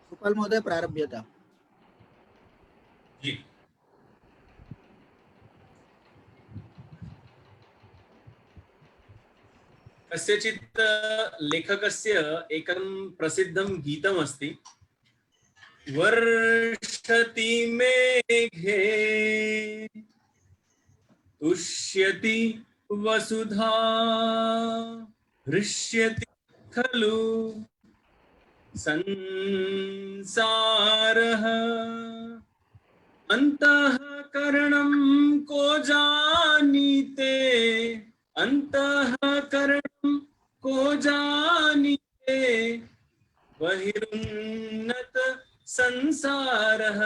गोपाल महोदय प्रारभ्यता। जी। कस्यचित् लेखकस्य एकं प्रसिद्धं गीतम् अस्ति। वर्षति मेघे तुष्यति वसुधा हृष्यति खलु संसारः अंतःकरणं को जानीते अंतःकरणं को जानीते बहिरुन्नत संसारः।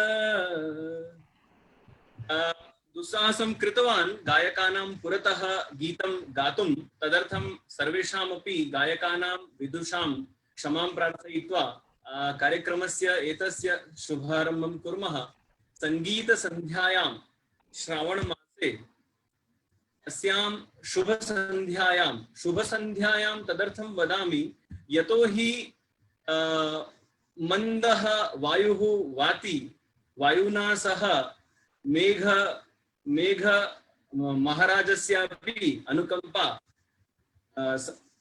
दुस्साहसं कृतवान् गायकानां पुरतः गीतं गातुं। तदर्थं सर्वेषामपि गायकानां विदुषां क्षमां प्रार्थयित्वा कार्यक्रमस्य एतस्य शुभारम्भं कुर्मः। संगीतसन्ध्यायां श्रावणमासे अस्यां शुभसन्ध्यायां तदर्थं वदामि यतोहि मन्दः वायुः वाति वायुना सह मेघ महाराजस्यापि अनुकंपा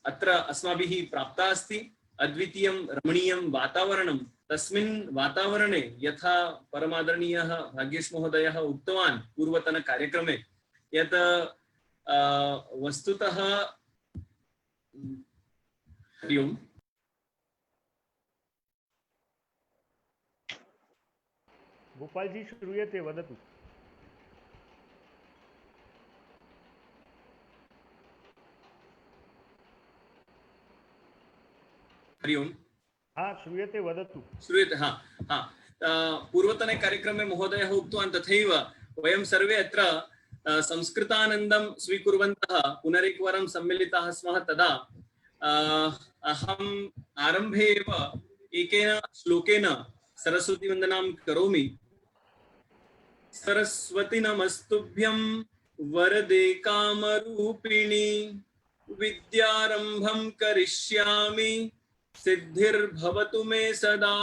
अत्र अस्माभिः प्राप्ता अस्ति। अद्वितीयं रमणीयं वातावरणं। तस्मिन् वातावरणे यथा परमादरणीयः भाग्येश महोदयः उक्तवान् पूर्वतन कार्यक्रमे यत् वस्तुतः हरि ओम् गोपाल जी श्रूयते वदतु। हरि ओम्। हाँ श्रूयते वदतु। श्रूयते। हाँ हाँ पूर्वतने कार्यक्रमे महोदयः उक्तवान् तथैव वयं सर्वे अत्र संस्कृतानन्दं स्वीकुर्वन्तः पुनरेकवारं सम्मिलिताः स्मः। तदा अहम् आरम्भे एव एकेन श्लोकेन सरस्वती वन्दनां करोमि। सरस्वती नमस्तुभ्यं वरदे कामरूपिणी विद्यारम्भं करिष्यामि सिद्धिर्भवतु मे सदा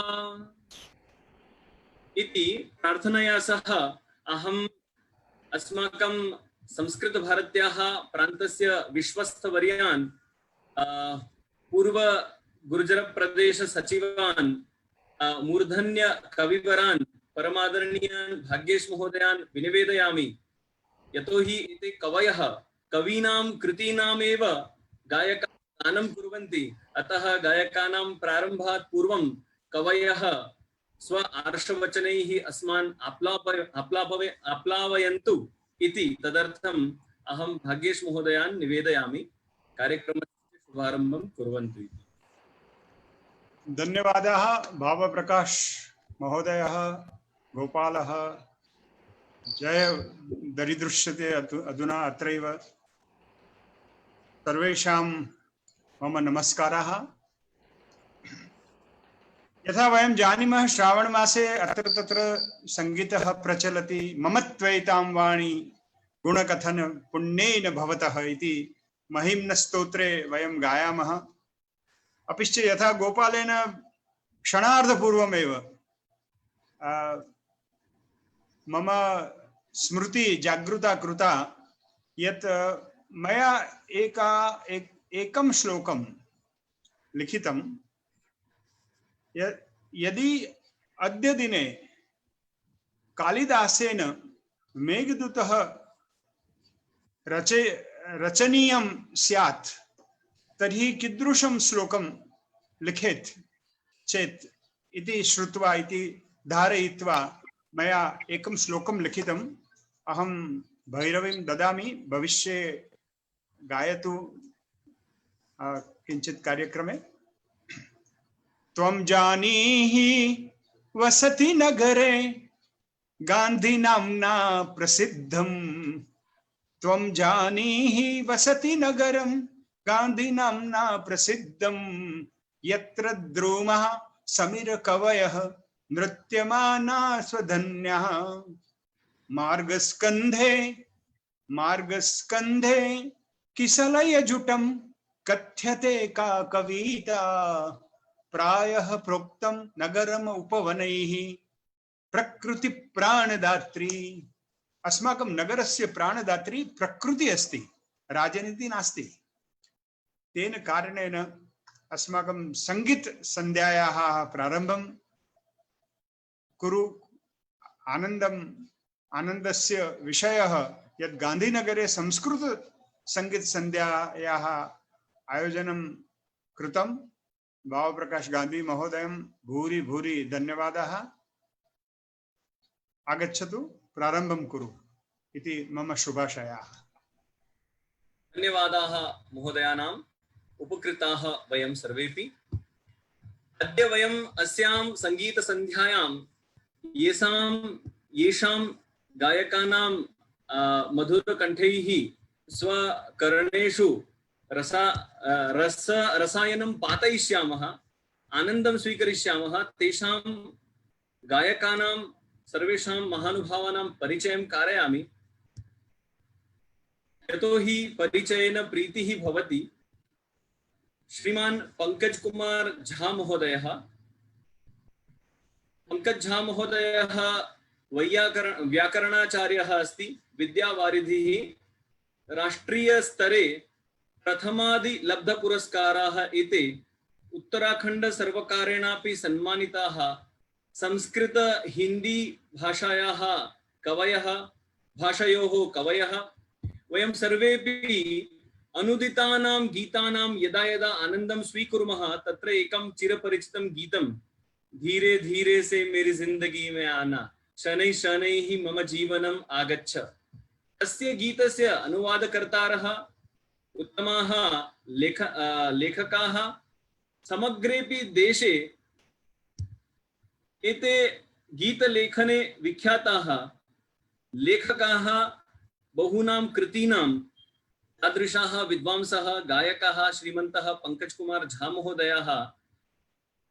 इति प्रार्थनया सह अहम् अस्माकं संस्कृतभारत्याः प्रान्तस्य विश्वस्तवर्यान् पूर्व गुर्जरप्रदेश सचिवान् मूर्धन्य कविवरान् परमादरणीयान् भाग्येश महोदयान् विनिवेदयामि यतोहि एते कवयः कवीनां कृतीनामेव गायकाः गानं कुर्वन्ति। अतः गायकानां प्रारम्भात् पूर्वं कवयः स्व आर्षवचनैः अस्मान् आप्लावयन्तु इति तदर्थम् अहं भाग्येश महोदयान् निवेदयामि कार्यक्रमस्य शुभारम्भं कुर्वन्तु इति। धन्यवादाः भावप्रकाश महोदयः गोपालः। जय दरीदृश्यते अधुना अत्रैव। सर्वेषां मम नमस्काराः। यथा वयं जानीमः श्रावणमासे अत्र तत्र सङ्गीतः प्रचलति। मम त्वयितां वाणी गुणकथन पुण्येन भवतः इति महिम्नस्तोत्रे वयं गायामः। अपिश्च यथा गोपालेन क्षणार्धपूर्वमेव मम स्मृति जागृता कृता यत् मया एकं श्लोकं लिखितं। यदि अद्य दिने कालिदासेन मेघदूतः रचनीयं स्यात् तर्हि कीदृशं श्लोकं लिखेत् चेत् इति श्रुत्वा इति धारयित्वा मया एकं श्लोकं लिखितम्। अहं भैरवीं ददामि, भविष्ये गायतु किञ्चित् कार्यक्रमे। त्वं जानीहि वसति नगरे गान्धी नाम्ना प्रसिद्धं। त्वं जानीहि वसति नगरं गान्धी नाम्ना प्रसिद्धं। यत्र द्रुमः समीर कवयः नृत्यमाना स्वधन्यः। मार्गस्कन्धे किसलयजुटं कथ्यते का कविता। प्रायः प्रोक्तं नगरम उपवनैः प्रकृति प्राणदात्री। अस्माकं नगरस्य प्राणदात्री प्रकृति अस्ति, राजनीति नास्ति। तेन कारणेन अस्माकं संगीत संध्यायाः प्रारम्भं कुरु। आनन्दस्य विषयः यत् गान्धीनगरे संस्कृत संगीत संध्यायाः आयोजनं कृतं। भावप्रकाश गान्धी महोदयं भूरि भूरि धन्यवादाः। आगच्छतु, प्रारम्भं कुरु इति मम शुभाशयाः। धन्यवादाः महोदयानाम्, उपकृताः वयं सर्वेपि। अद्य वयम् अस्यां सङ्गीतसन्ध्यायां येषां गायकानां मधुरकण्ठैः स्वकर्णेषु रसायनं पातयिष्यामः, आनन्दं स्वीकरिष्यामः, तेषां गायकानां सर्वेषां महानुभावानां परिचयं कारयामि। यतो हि परिचयेन प्रीतिः भवति। श्रीमान पंकज कुमार झा महोदयः, व्याकरणाचार्यः अस्ति, विद्यावारिधिः, राष्ट्रीयस्तरे प्रथमादिलब्धपुरस्काराः एते उत्तराखण्ड सर्वकारेणापि सन्मानिताः संस्कृत हिंदी भाषयोः कवयः। वयं सर्वेपि अनुदितानां गीतानां यदा यदा आनन्दं स्वीकुर्मः तत्र एकं चिरपरिचितं गीतं, धीरे धीरे से मेरी जिंदगी में आना, शनैः शनैः मम जीवनम् आगच्छ। तस्य गीतस्य अनुवादकर्तारः उत्तमाः लेखकाः समग्रेपि देशे एते गीतलेखने विख्याताः लेखकाः, बहूनां कृतीनां तादृशाः विद्वांसः गायकाः श्रीमन्तः पंकज कुमार झा महोदयाः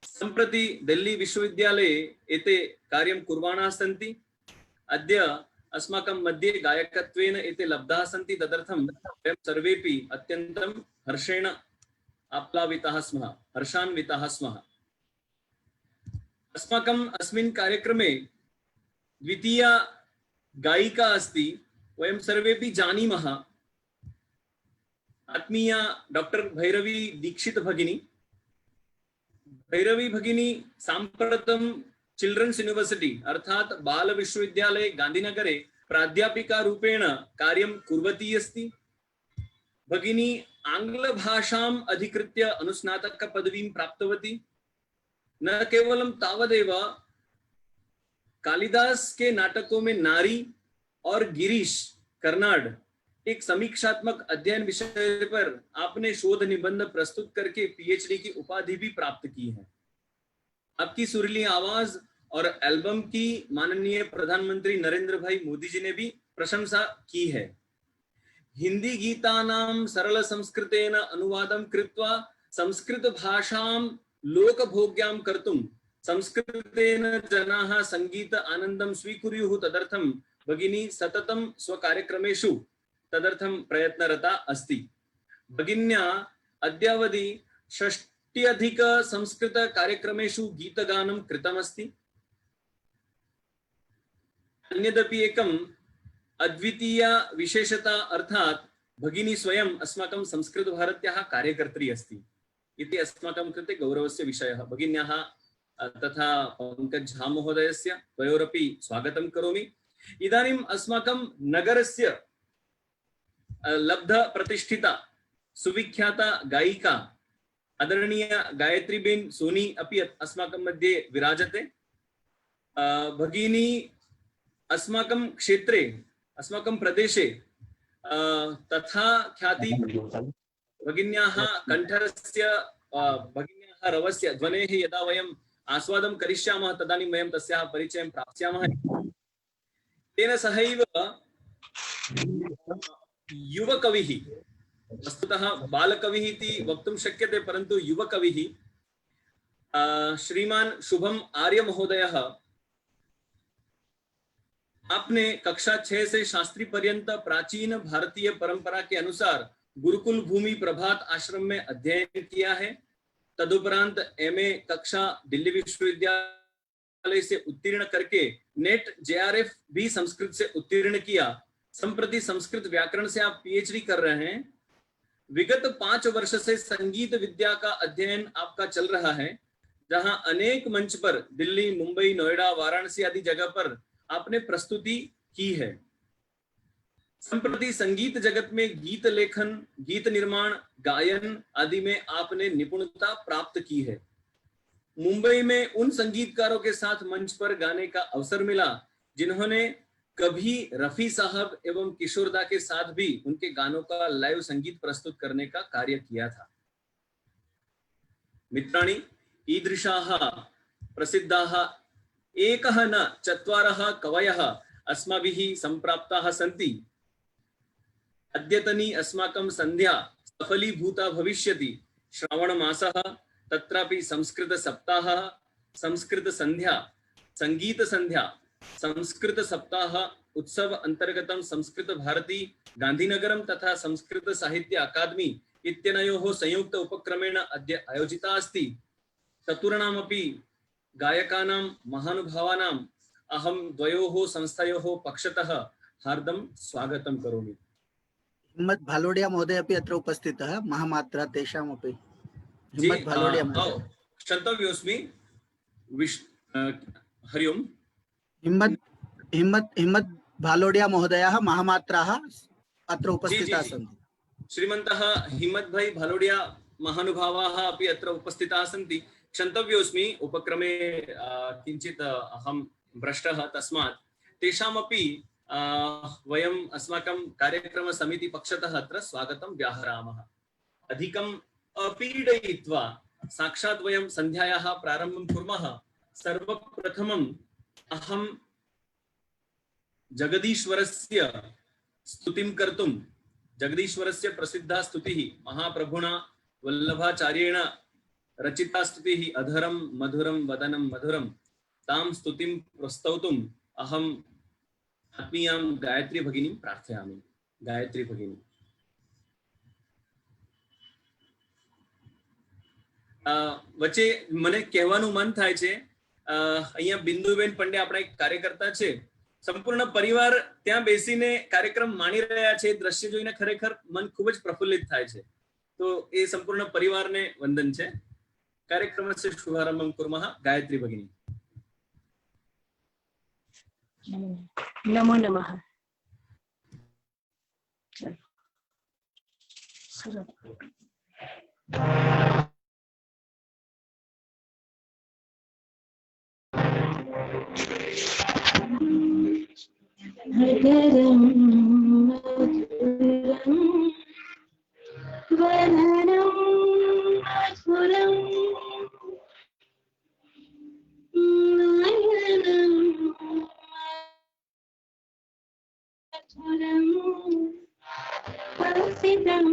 सम्प्रति दिल्ली विश्वविद्यालये एते कार्यं कुर्वाणाः सन्ति। अद्य अस्माकं मध्ये गायकत्वेन एते लब्धाः सन्ति। तदर्थं वयं सर्वेपि अत्यन्तं हर्षेण आप्लाविताः स्मः, हर्षान्विताः स्मः। अस्माकम् अस्मिन् कार्यक्रमे द्वितीया गायिका अस्ति, वयं सर्वेपि जानीमः, आत्मीया डॉक्टर भैरवी दीक्षित भगिनी। भैरवी भगिनी साम्प्रतं चिल्ड्रन्स यूनिवर्सिटी अर्थात बाल विश्वविद्यालय गांधीनगरे प्राध्यापिका रूपेण कार्यं कुर्वती अस्ति। भगिनी आंग्ल भाषाम् अधिकृत्य अनुस्नातक पदवीं प्राप्तवती। न केवलं तावदेव, कालिदास के नाटकों में नारी और गिरीश कर्नाड एक समीक्षात्मक अध्ययन विषय पर आपने शोध निबंध प्रस्तुत करके पीएचडी की उपाधि भी प्राप्त की है। आपकी सुरीली आवाज और एल्बम की माननीय प्रधानमंत्री नरेंद्र भाई मोदी जी ने भी प्रशंसा की है। हिंदी गीतानां सरल संस्कृतेन अनुवादं कृत्वा संस्कृत भाषां लोकभोग्यां कर्तुं संस्कृतेन जनाः संगीत आनन्दं स्वीकुर्युः। तदर्थं भगिनी सततं स्वकार्यक्रमेषु तदर्थं प्रयत्नरता अस्ति। भगिन्या अद्यावधि 60 संस्कृत कार्यक्रमेषु गीतगानं कृतमस्ति। अन्यदपि एकम् अद्वितीया विशेषता अर्थात् भगिनी स्वयं अस्माकं संस्कृत भारत्याः कार्यकर्त्री अस्ति इति अस्माकं कृते गौरवस्य विषयः। भगिन्याः तथा पंकज झा महोदयस्य द्वयोरपि स्वागतं करोमि। इदानीम् अस्माकं नगरस्य लब्ध प्रतिष्ठिता सुविख्याता गायिका आदरणीय गायत्रीबेन सोनी अपि अस्माकं मध्ये विराजते। भगिनी अस्माकं क्षेत्रे, अस्माकं प्रदेशे तथा ख्याति भगिन्याः कण्ठस्य, भगिन्याः रवस्य ध्वनेः यदा वयम् आस्वादं करिष्यामः तदानीं वयं तस्याः परिचयं प्राप्स्यामः। तेन सहैव युवकविः, वस्तुतः बालकविः इति वक्तुं शक्यते, परन्तु युवकविः श्रीमान शुभम आर्य महोदयः, आपने कक्षा 6 से शास्त्री पर्यंत प्राचीन भारतीय परंपरा के अनुसार गुरुकुल भूमि प्रभात आश्रम में अध्ययन किया है। तदुपरांत एमए कक्षा दिल्ली विश्वविद्यालय से उत्तीर्ण करके नेट जेआरएफ भी संस्कृत से उत्तीर्ण किया। संप्रति संस्कृत व्याकरण से आप पीएचडी कर रहे हैं। विगत 5 वर्ष से संगीत विद्या का अध्ययन आपका चल रहा है, जहां अनेक मंच पर दिल्ली, मुंबई, नोएडा, वाराणसी आदि जगह पर आपने प्रस्तुति की है। संप्रति संगीत जगत में गीत लेखन, गीत निर्माण, गायन आदि में आपने निपुणता प्राप्त की है। मुंबई में उन संगीतकारों के साथ मंच पर गाने का अवसर मिला जिन्होंने कभी रफी साहब एवं किशोरदा के साथ भी उनके गानों का लाइव संगीत प्रस्तुत करने का कार्य किया था। मित्राणि, ईदृशाः प्रसिद्धाः एकः न चत्वारः कवयः अस्माभिः सम्प्राप्ताः सन्ति। अद्यतनी अस्माकं संध्या सफलीभूता भविष्यति। श्रावण मासः, तत्रापि संस्कृत सप्ताहः, संस्कृत संध्या, संगीत संध्या, संस्कृत सप्ताह उत्सव अंतर्गतं संस्कृत भारती गांधीनगरं तथा संस्कृत साहित्य अकादमी इत्यनयोः संयुक्त उपक्रमेण अद्य आयोजिता अस्ति। चतुर्णामपि गायकानां महानुभावानाम् अहं द्वयोः संस्थयोः पक्षतः हार्दं स्वागतं करोमि। हिम्मत भालोडिया महोदय अपि अत्र उपस्थितः, महामात्रा तेषामपि। हिम्मत भालोडिया महोदय क्षन्तव्योऽस्मि। हरि ओम्। हिम्मत भालोडिया महोदयः महामात्राः अत्र उपस्थिताः सन्ति। श्रीमन्तः हिम्मत भाई भालोडिया महानुभावाः अपि अत्र उपस्थिताः सन्ति। क्षन्तव्योऽस्मि, उपक्रमे किञ्चित् अहं भ्रष्टः, तस्मात् तेषामपि वयम् अस्माकं कार्यक्रमसमिति पक्षतः अत्र स्वागतं व्याहरामः। अधिकम् अपीडयित्वा साक्षात् वयं सन्ध्यायाः प्रारम्भं कुर्मः। सर्वप्रथमम् अहं जगदीश्वरस्य स्तुतिं कर्तुं, जगदीश्वरस्य प्रसिद्धा स्तुतिः, महाप्रभुना वल्लभाचार्येण रचिता स्तुतिः, अधरं मधुरं वदनं मधुरं, तां स्तुतिं प्रस्तौतुम् अहम् आत्मीयां गायत्री भगिनीं प्रार्थयामि। गायत्री भगिनी। વચ્ચે મને કહેવાનું મન થાય છે, અહીંયા બિંદુબેન પંડે આપણા એક કાર્યકર્તા છે, સંપૂર્ણ પરિવાર ત્યાં બેસીને કાર્યક્રમ માણી રહ્યા છે, દ્રશ્ય જોઈને ખરેખર મન ખૂબ જ પ્રફુલ્લિત થાય છે। તો એ સંપૂર્ણ પરિવારને વંદન છે। કાર્યક્રમस्य શુભારંભं कुर्मः। गायत्री भगिनी। नमो नमः। हृदयं मधुरं वदनं मधुरं नयनं मधुरं हसितं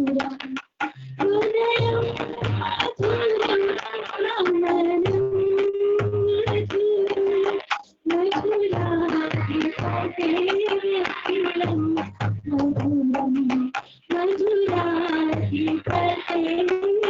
मधुरं अधरं मधुरं वदनं मधुरं नयनं मधुरं हसितं मधुरं हृदयं मधुरं नयनं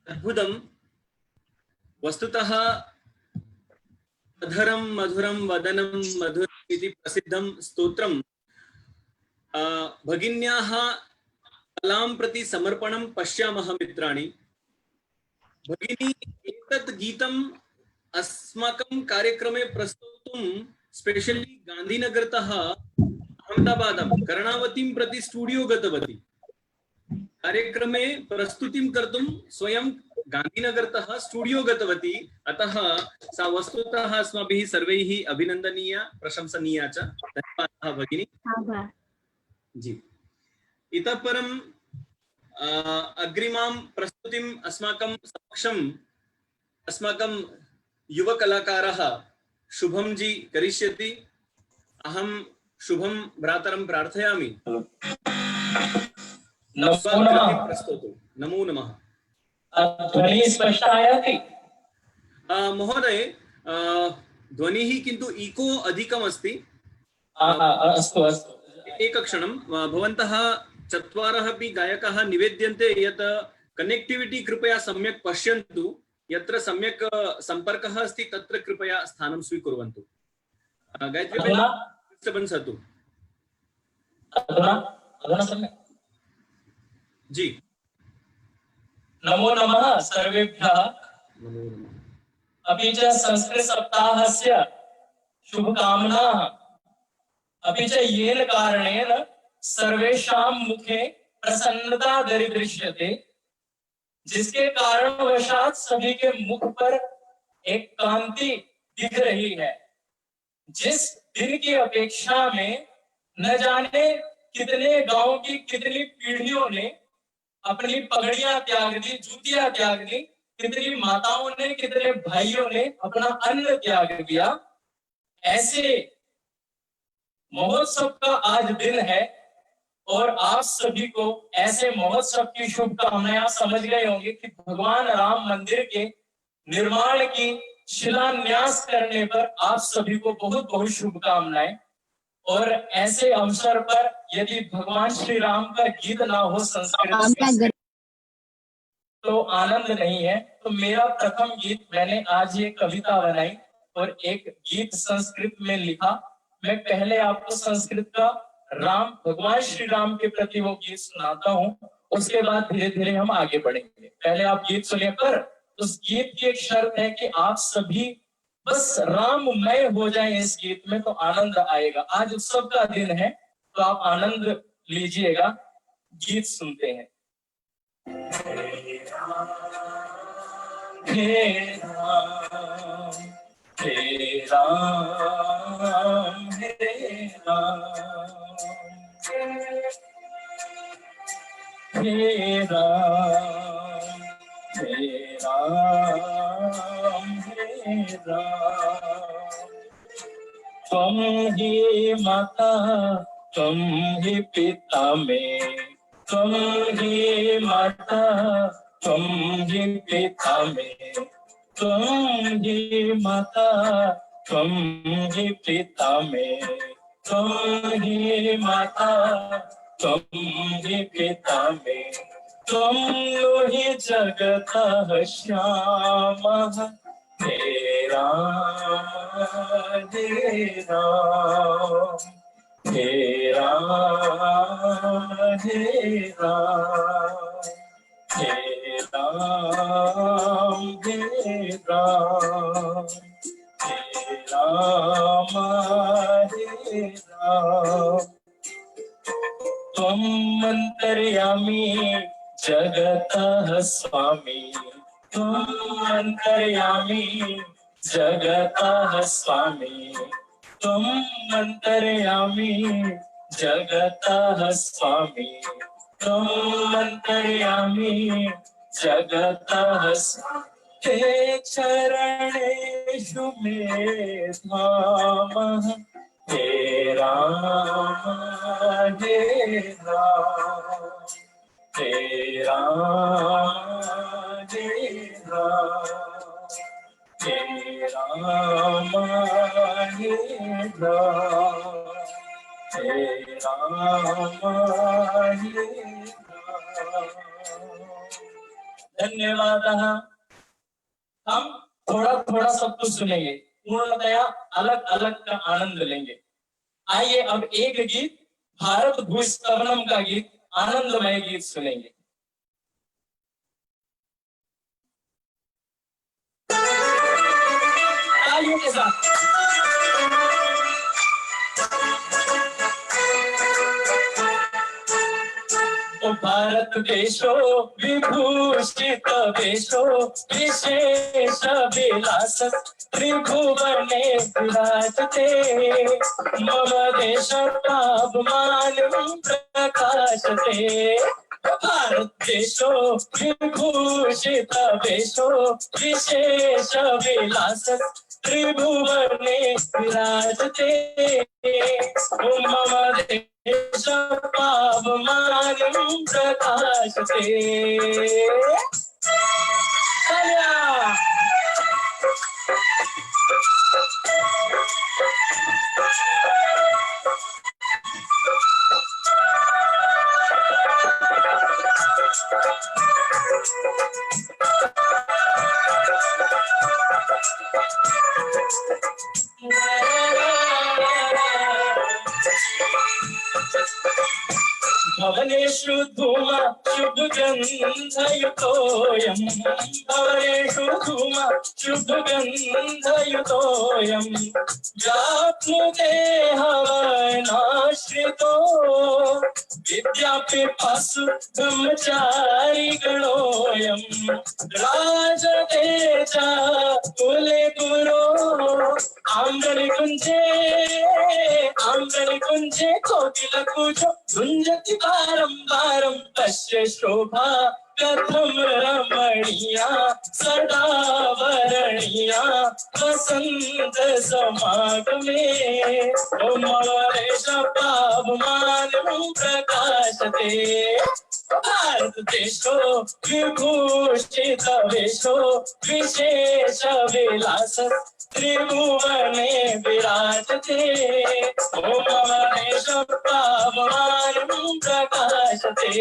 अद्भुतम। वस्तुतः अधरम मधुरम वदनम मधुरम इति प्रसिद्धं स्तोत्रं भगिन्याः कलां प्रति समर्पणं पश्यामः मित्राणि। भगिनी एतत् गीतम् अस्माकं कार्यक्रमे प्रस्तोतुं स्पेशली गान्धीनगरतः अहमदाबादं कर्णावतीं प्रति स्टूडियो गतवती। कार्यक्रमे प्रस्तुतिं कर्तुं स्वयं गान्धीनगरतः स्टूडियो गतवती, अतः सा वस्तुतः अस्माभिः सर्वैः अभिनन्दनीया, प्रशंसनीया च। धन्यवादः भगिनी। आभार। जी, इतः परं अग्रिमां प्रस्तुतिम् अस्माकं समक्षम् अस्माकं युवकलाकारः शुभम जी करिष्यति। अहं शुभम भ्रातरं प्रार्थयामि। नमो नमः। प्रस्तोतु। नमो नमः। ध्वनि स्पष्ट आयाति? महोदय, ध्वनिः किन्तु इको अधिकम् अस्ति। अस्तु अस्तु। एकक्षणं, भवन्तः चत्वारः अपि गायकाः निवेद्यन्ते यत् कनेक्टिविटी कृपया सम्यक् पश्यन्तु, यत्र सम्यक् सम्पर्कः अस्ति तत्र कृपया स्थानं स्वीकुर्वन्तु। गायत्री भगिनी, डिस्टर्बेन्स् अस्तु। अधुना सम्यक्? जी। नमो नमः सर्वेभ्यः। नमो नमः। अपि च संस्कृत सप्ताहस्य शुभकामनाः। अपि च येन कारणेन सर्वेषां मुखे प्रसन्नता दरीदृश्यते, जिसके कारणवशात् सभी के मुख पर एक कांति दिख रही है। जिस दिन की अपेक्षा में न जाने कितने गांव की कितनी पीढ़ियों ने अपनी पगड़ियां त्याग दी, जूतियां त्याग दी, कितनी माताओं ने, कितने भाइयों ने अपना अन्न त्याग दिया। ऐसे महोत्सव का आज दिन है और आप सभी को ऐसे महोत्सव की शुभकामनाएं। आप समझ गए होंगे कि भगवान राम मंदिर के निर्माण की शिलान्यास करने पर आप सभी को बहुत बहुत शुभकामनाएं। और ऐसे अवसर पर यदि भगवान श्री राम का गीत ना हो संस्कृत तो आनंद नहीं है। तो मेरा प्रथम गीत, मैंने आज ये कविता बनाई और एक गीत संस्कृत में लिखा। मैं पहले आपको संस्कृत का भगवान श्री राम के प्रति वो गीत सुनाता हूँ, उसके बाद धीरे धीरे हम आगे बढ़ेंगे। पहले आप गीत सुनिए, पर उस गीत की एक शर्त है कि आप सभी बस राममय हो जाएं इस गीत में, तो आनंद आएगा। आज उत्सव का दिन है तो आप आनंद लीजिएगा। गीत सुनते हैं। हे राम हे राम हे राम हे राम हे राम हे राम हे राम। तुम ही माता तुम ही पिता में, तुम ही माता तुम ही पिता में, तुम ही माता तुम ही पिता में, तुम ही माता तुम ही पिता में, तुम ही जगतः श्यामः। हे राम हे राम हे राम हे राम हे राम हे राम हे राम हे राम। त्वम् अंतर्यामी जगतः स्वामी, त्वम् अंतर्यामी जगतः स्वामी, त्वम् अंतर्यामी जगतः स्वामी, त्वम् अंतर्यामी जगतः स्वामी। हे चरणेषु मे धामः। हे राम हे राम हे राम हे राम हे राम हे राम हे राम हे राम। धन्यवादः। हम थोड़ा थोड़ा सब कुछ सुनेंगे, पूर्णतया अलग अलग का आनंद लेंगे। आइए अब एक गीत, भारत भूस्तवनम का गीत, आनंदमय गीत सुनेंगे। तालियों के साथ। ओ भारत भारत देशो विभूषित वेशो विशेष विलास त्रिभुवने विराजते मम देश तापमानं प्रकाशते भारत देशो विभूषित वेशो विशेष विलास त्रिभुवने विराजते मम देश पावमानं प्रकाशते। भवनेषु धूम शुभगन्धयुतोऽयं भवनेषु धूम शुभगन्धयुतोऽयं व्याप्नुते हवनाश्रितो विद्यापिपासु ब्रह्मचारिगणोऽयं राजतेजा कुले गुरो आम्रनिकुञ्जे कोकिलकूजो गुञ्जति बारं तस्य शोभा कथं रमणीया सदा वरणीया वसन्त समागमे मम देश पावमानं प्रकाशते भारत देशो विभूषित वेशो विशेष विलास त्रिभुवने विराजते मम देश पावमानं प्रकाशते।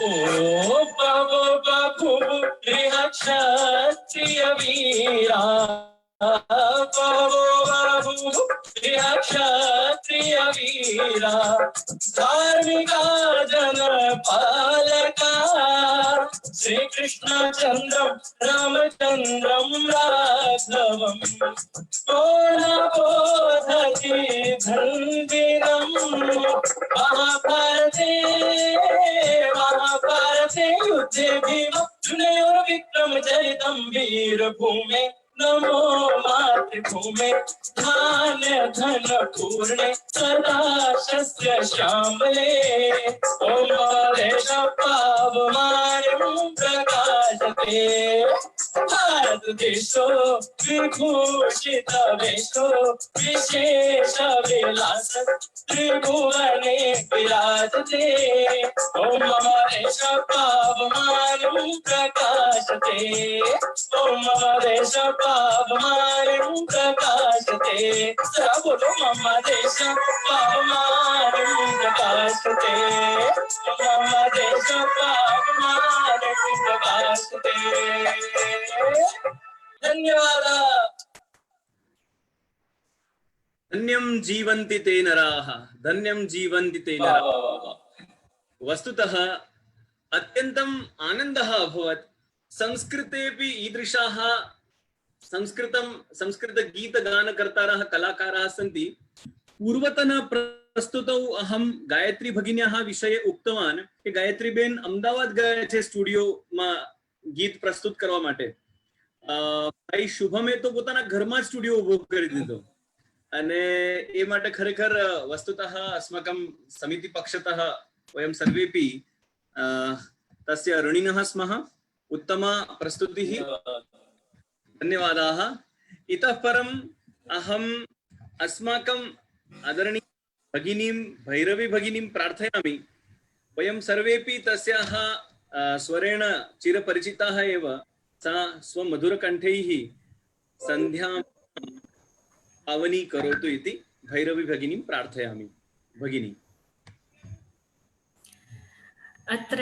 ओ बाबो बाबू क्षत्रिय वीरा बाबो बाबू क्षत्रिय वीरा धार्मिका जन पालका श्री कृष्ण चंद्रम रामचंद्रम राघवम बोधति धन्दिनम महाभारते युद्धे भीम जुनयोर विक्रम चरितम वीर भूमे नमो मातृभूमे धान्य धन पूर्णे सदा शस्त्र श्यामले ओम देश पावमानं प्रकाशते भारत देशो विभूषित वेशो विशेष विलास त्रिभुवने विराजते ओम देश पावमानं प्रकाशते ओम देश पावमानं प्रकाशते सदा बोलो मम देश पावमानं प्रकाशते मम देश पावमानं प्रकाशते। धन्यवाद। धन्यं जीवन्ति ते नराः धन्यं जीवन्ति ते नराः। वस्तुतः अत्यन्तम् आनन्दः अभवत्। संस्कृतेऽपि ईदृशाः संस्कृतगीतगानकर्तारः कलाकाराः सन्ति। पूर्वतन प्रस्तुतौ अहं गायत्री भगिन्याः विषये उक्तवान् કે ગાયત્રીબેન અમદાવાદ ગયા છે સ્ટુડિયોમાં ગીત પ્રસ્તુત કરવા માટે। ભાઈ શુભમે તો પોતાના ઘરમાં જ સ્ટુડિયો ઉભો કરી દીધો અને એ માટે ખરેખર વસ્તુતઃ अस्माकं સમિતિ પક્ષતઃ વયં સર્વેપી तस्य ऋणिनः स्मः। उत्तमा प्रस्तुतिः, धन्यवादाः। इतः परम् अहम् अस्माकम् आदरणीय भगिनीं भैरवी भगिनीं प्रार्थयामि। वयं सर्वेपि तस्याः स्वरेण चिरपरिचिताः एव। सा स्वमधुरकण्ठैः सन्ध्यां पावनी करोतु इति भैरवी भगिनीं प्रार्थयामि। भगिनी अत्र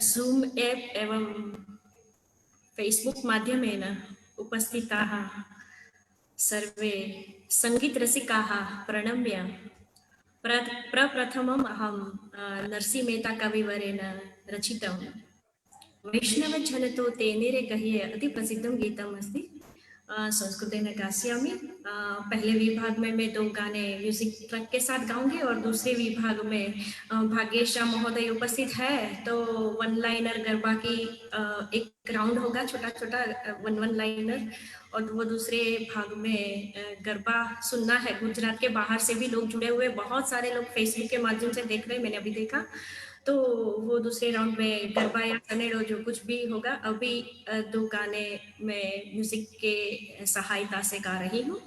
ज़ूम् एप् एवं फेस्बुक् माध्यमेन उपस्थिताः सर्वे सङ्गीतरसिकाः प्रणम्य प्रप्रथमम् अहं नरसिंहमेहता कविवरेण रचितं वैष्णवजनतो तेनेरे कहिए अति प्रसिद्धं गीतम् अस्ति। संस्कृतेन गास्यामि। पहले विभाग में मैं 2 गाने म्यूजिक ट्रैक के साथ गाऊंगी और दूसरे विभाग में भाग्येश राम महोदय उपस्थित है तो 1 लाइनर गरबा की एक राउंड होगा, छोटा छोटा 1 लाइनर, और वो दूसरे भाग में गरबा सुनना है। गुजरात के बाहर से भी लोग जुड़े हुए, बहुत सारे लोग फेसबुक के माध्यम से देख रहे हैं, मैंने अभी देखा। तो वो दूसरे राउंड में गरबा या कनेडो जो कुछ भी होगा। अभी 2 गाने मैं म्यूजिक के सहायता से गा रही हूँ।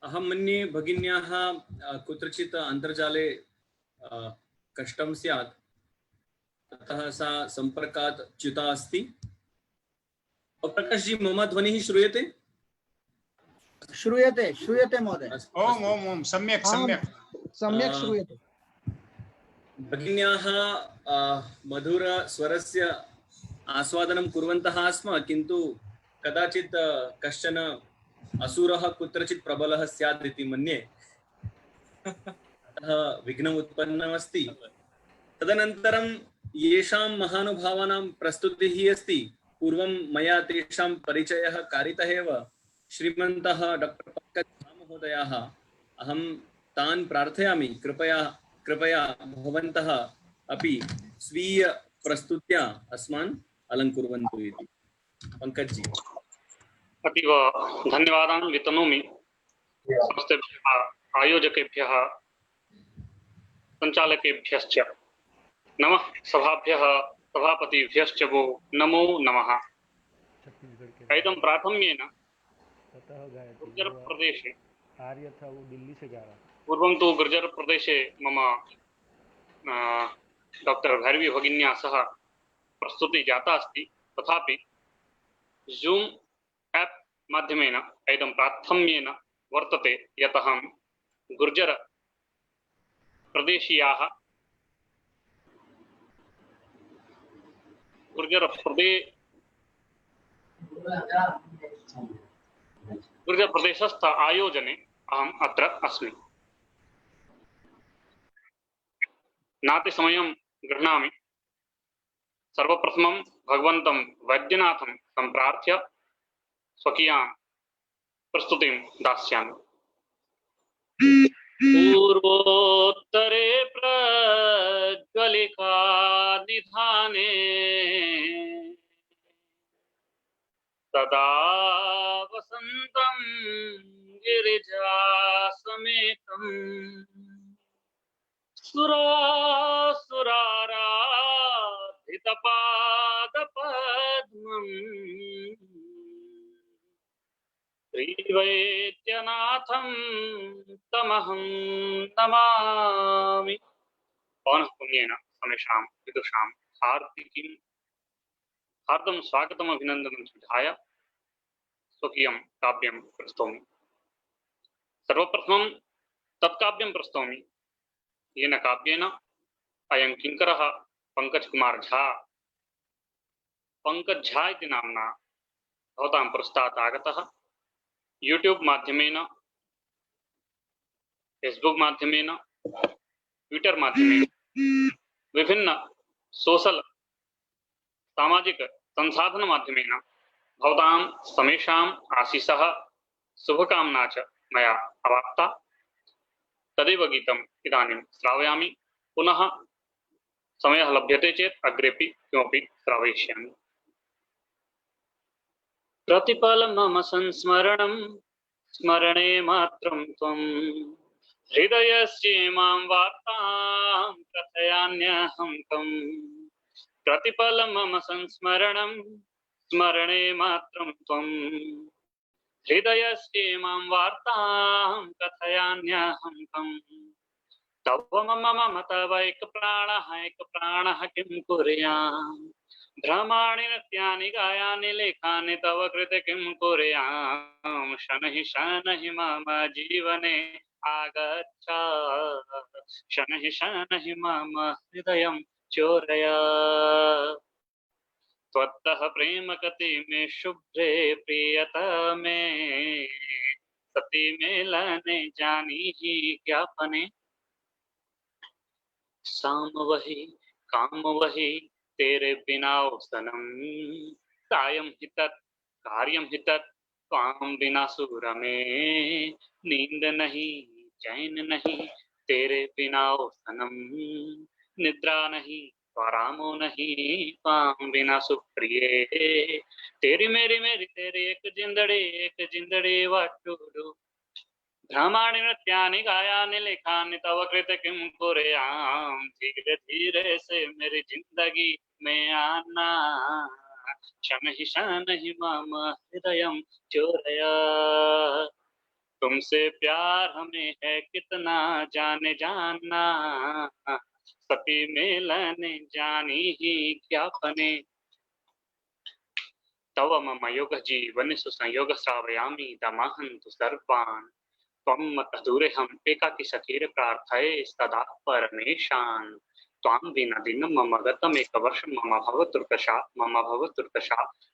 अहं मन्ये भगिन्याः कुत्रचित् अन्तर्जाले कष्टं स्यात्, अतः सा सम्पर्कात् च्युता अस्ति। प्रकाश जी, मम ध्वनिः श्रूयते? श्रूयते श्रूयते महोदय। ओम ओम ओम सम्यक् सम्यक् सम्यक् श्रूयते। भगिन्याः मधुरस्वरस्य आस्वादनं कुर्वन्तः आस्म, किन्तु कदाचित् कश्चन असुरः कुत्रचित् प्रबलः स्यात् इति मन्ये, अतः विघ्नम् उत्पन्नमस्ति। तदनन्तरं येषां महानुभावानां प्रस्तुतिः अस्ति, पूर्वं मया तेषां परिचयः कारितः एव। श्रीमन्तः डॉक्टर पंकज महोदयाः, अहं तान् प्रार्थयामि कृपया भवन्तः अपि स्वीय प्रस्तुत्या अस्मान् अलङ्कुर्वन्तु इति। पंकज जी। अतीव धन्यवादान् वितनोमि समस्तेभ्यः आयोजकेभ्यः संचालकेभ्यश्च। नमः सभाभ्यः सभापतिभ्यश्च वो नमो नमः। इदं प्राथम्येन गुर्जर प्रदेशे दिल्ली से जा रहा। पूर्वं तु गुर्जर प्रदेशे मम डॉक्टर भैरवी भगिन्या सह प्रस्तुति जाता अस्ति, तथापि जूम ऐप माध्यमेन इदं प्राथम्येन वर्तते, यतः गुर्जर प्रदेशीयाः गुर्जर प्रदेशस्थ आयोजने अहम् अत्र अस्मि। नाति समयं गृह्णामि। सर्वप्रथमं भगवन्तं वैद्यनाथं सम्प्रार्थ्य स्वकीयां प्रस्तुतिं दास्यामि। पूर्वोत्तरे प्रज्वलिका निधाने तदा वसन्तं गिरिजासमेतं सुरासुराराधितपादपद्मम् श्रीवैद्यनाथं तमहं नमामि। पौनः पुण्येन समेषां विदुषां हार्दं स्वागतम् अभिनन्दनं विधाय स्वकीयं काव्यं प्रस्तौमि। सर्वप्रथमं तत्काव्यं प्रस्तौमि येन काव्येन अयं किङ्करः पंकजकुमार झा पंकज झा इति नाम्ना भवतां पुरस्तात् आगतः। यूट्यूब माध्यमेन, फेसबुक माध्यमेन, ट्विटर माध्यमेन, विभिन्न सोशल सामाजिक संसाधन माध्यमेन भवतां समेषाम् आशीषः शुभकामना च मया अवाप्ता। तदेव गीतम् इदानीं श्रावयामि। पुनः समयः लभ्यते चेत् अग्रेपि किमपि श्रावयिष्यामि। प्रतिपलं मम संस्मरणं स्मरणे मात्रं त्वं हृदयस्येमां वार्तां कथयाम्यहं कम्। प्रतिपलं मम संस्मरणं स्मरणे मात्रं त्वं हृदयस्येमां वार्तां कथयाम्यहं कम्। तव मम तव एक प्राणः किं कुर्याम्। भ्रमाणि नृत्यानि गायानि लेखानि तव कृते किं कुर्याम्। शनैः मम जीवने आगच्छ शनैः मम हृदयं चोरय। त्वत्तः प्रेम कति मे शुभ्रे प्रियतमे सती मेलने जानीहि ज्ञापने। साम वही काम वही तेरे बिना ओ सनम कायम हि तत् कार्यम हि तत् त्वां बिना सुर में नींद नहीं चैन नहीं तेरे बिना ओ सनम निद्रा नहीं आरामो नहीं त्वां बिना सुप्रिय। तेरी मेरी मेरी तेरी एक जिंदड़ी वाटुडू भ्रमाणि नृत्यानि गायानि लेखानि तव कृते किं कुर्याम्। धीरे धीरे से मेरी जिंदगी में आना शनैः मम हृदयं चोरया। तुमसे प्यार हमें है कितना जाने जाना सती मेलने जानी ही ज्ञापने। तव मम योग जीवनि सुसंयोग श्रावयामि दमाहन्तु सर्वान् त्वं मतः दूरेऽहं एकाकी सखीरे प्रार्थये सदा परमेशान्। त्वां विना दिनं मम गतमेकवर्षं मम भवतुर्दशा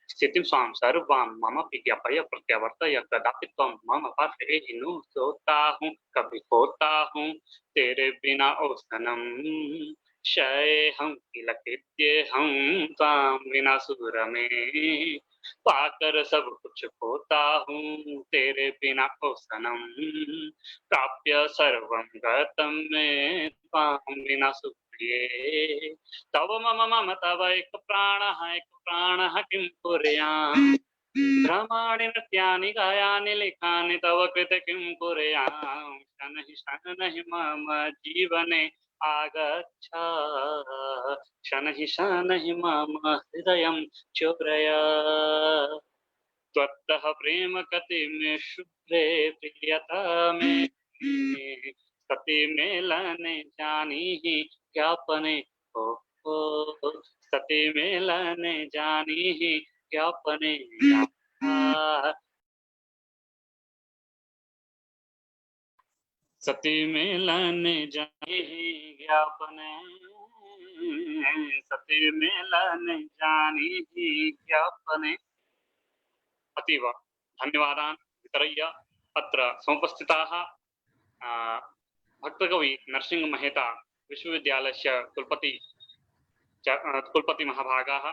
स्थितिं स्वां सर्वां मम ज्ञापय प्रत्यावर्तय। कदापि त्वं मम पार्श्वे नु सोता हूँ कभी खोता हूँ तेरे बिना ओ सनम शयेऽहं किल कृत्येऽहं त्वां विना सुर में पाकर सब कुछ खोता हूँ तेरे बिना ओ सनम प्राप्य सर्वं गतं में त्वां विना सुप्रिये। तव मम तव एक प्राणः किं कुर्याम्। भ्रमाणि नृत्यानि गायानि लेखानि तव कृते किं कुर्याम्। शनैः मम जीवने आगच्छ शनैः मम हृदयं चोरय। त्वत्तः प्रेम कति मे शुभ्रे प्रियतमे सती मेलने जानीहि ज्ञापने। ओ सती मेलने जानीहि ज्ञापने। सती मेलने जानीहि ज्ञापने सती मेलने जानीहि ज्ञापने। अतीव धन्यवादान् वितरय्य अत्र समुपस्थिताः भक्तकवि नरसिंहमेहता विश्वविद्यालयस्य कुलपति महाभागाः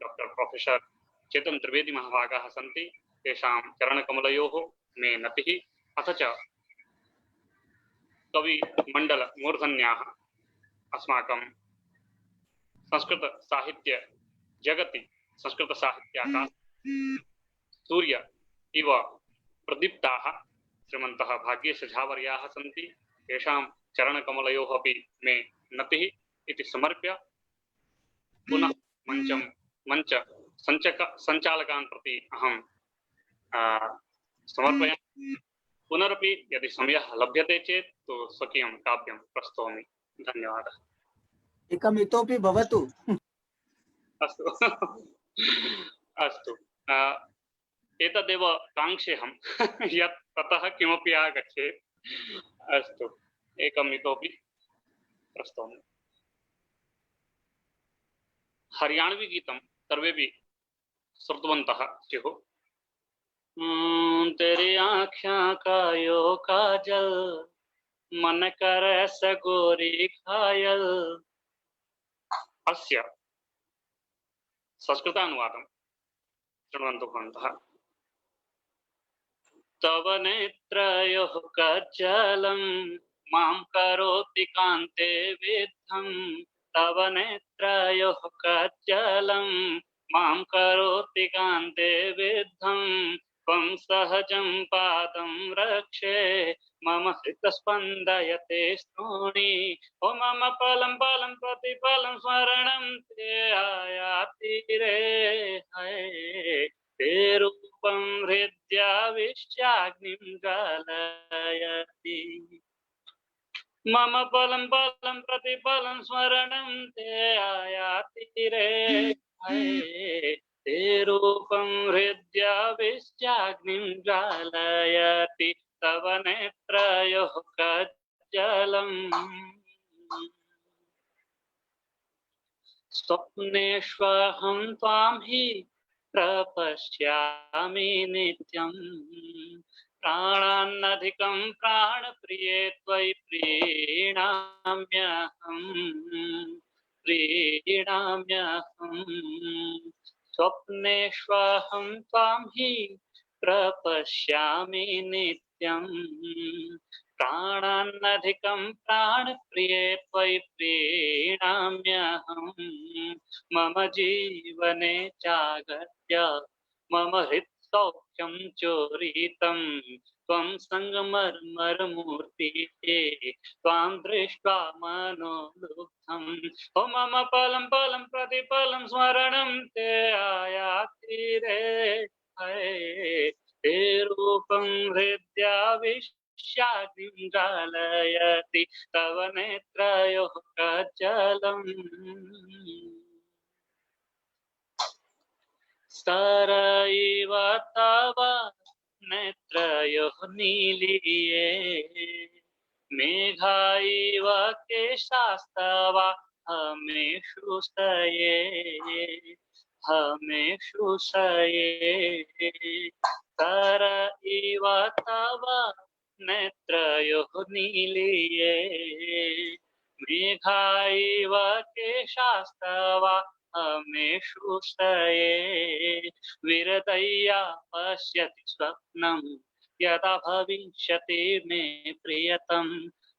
डॉक्टर प्रोफेसर चेतन त्रिवेदी महाभागाः सन्ति, तेषां चरणकमलयोः मे नतिः। अथ च कविमण्डल मूर्धन्याः अस्माकं संस्कृतसाहित्य जगति संस्कृतसाहित्याकाश सूर्य इव प्रदीप्ताः श्रीमन्तः भाग्येश झावर्याः सन्ति, तेषां चरणकमलयोः अपि मे नतिः इति समर्प्य पुनः मंच संचालकान् प्रति अहं समर्पयामि। पुनरपि यदि समयः लभ्यते चेत् तो स्वकीयं काव्यं प्रस्तौमि। धन्यवादः। एकम् इतोपि भवतु। अस्तु अस्तु, एतदेव काङ्क्षेऽहं यत् ततः किमपि आगच्छेत्। अस्तु, एकम् इतोपि प्रस्तौमि। हरियाणवी गीतं सर्वेपि श्रुतवन्तः स्युः। तेरी आँखों का यो काजल, मन करे सगोरी घायल। अस्य संस्कृतानुवादं शृण्वन्तु भवन्तः। तव नेत्रयोः कज्जलं मां करोति कान्ते विद्धं। तव नेत्रयोः कज्जलं मां करोति कान्ते विद्धं। त्वं सहजं पादं रक्षे मम हृतस्पन्दयते स्तूणी। ओ मम पलं पलं प्रतिपलं स्मरणं ते आयाति रे हय। ते रूपं हृद्याविश्याग्निं ज्वालयति। मम पलं पलं प्रतिपलं स्मरणं ते आयाति रे हय। ते रूपं हृद्याविश्याग्निं ज्वालयति। तव नेत्रयोः कज्जलम्। स्वप्नेष्वहं त्वां हि प्रपश्यामि नित्यं। प्राणान्नधिकं प्राणप्रिये त्वयि प्रीणाम्यहम्। स्वप्नेष्वहं त्वां हि प्रपश्यामि नित्यं। प्राणान्नधिकं प्राणप्रिये त्वयि प्रीणाम्यहम्। मम जीवने चागत्य मम हृत्सौख्यं चोरितं। त्वं संगमर्मरमूर्तिः त्वां दृष्ट्वा मनोलुब्धम्। ओ मम पलं पलं प्रतिपलं स्मरणं ते आयाति रे हय। ते रूपं हृद्याविश्याग्निं ज्वालयति। तव नेत्रयोः कज्जलम्। स्तर इव तव नेत्रयोः नीलिये। मेघा इव केशास्तव हमेषु स्तये। स्तर इव तव नेत्रयोः नीलिये। मेघा इव केशास्तव हमेषु स्तये। विरतया पश्यति स्वप्नं यदा भविष्यति मे प्रियतम।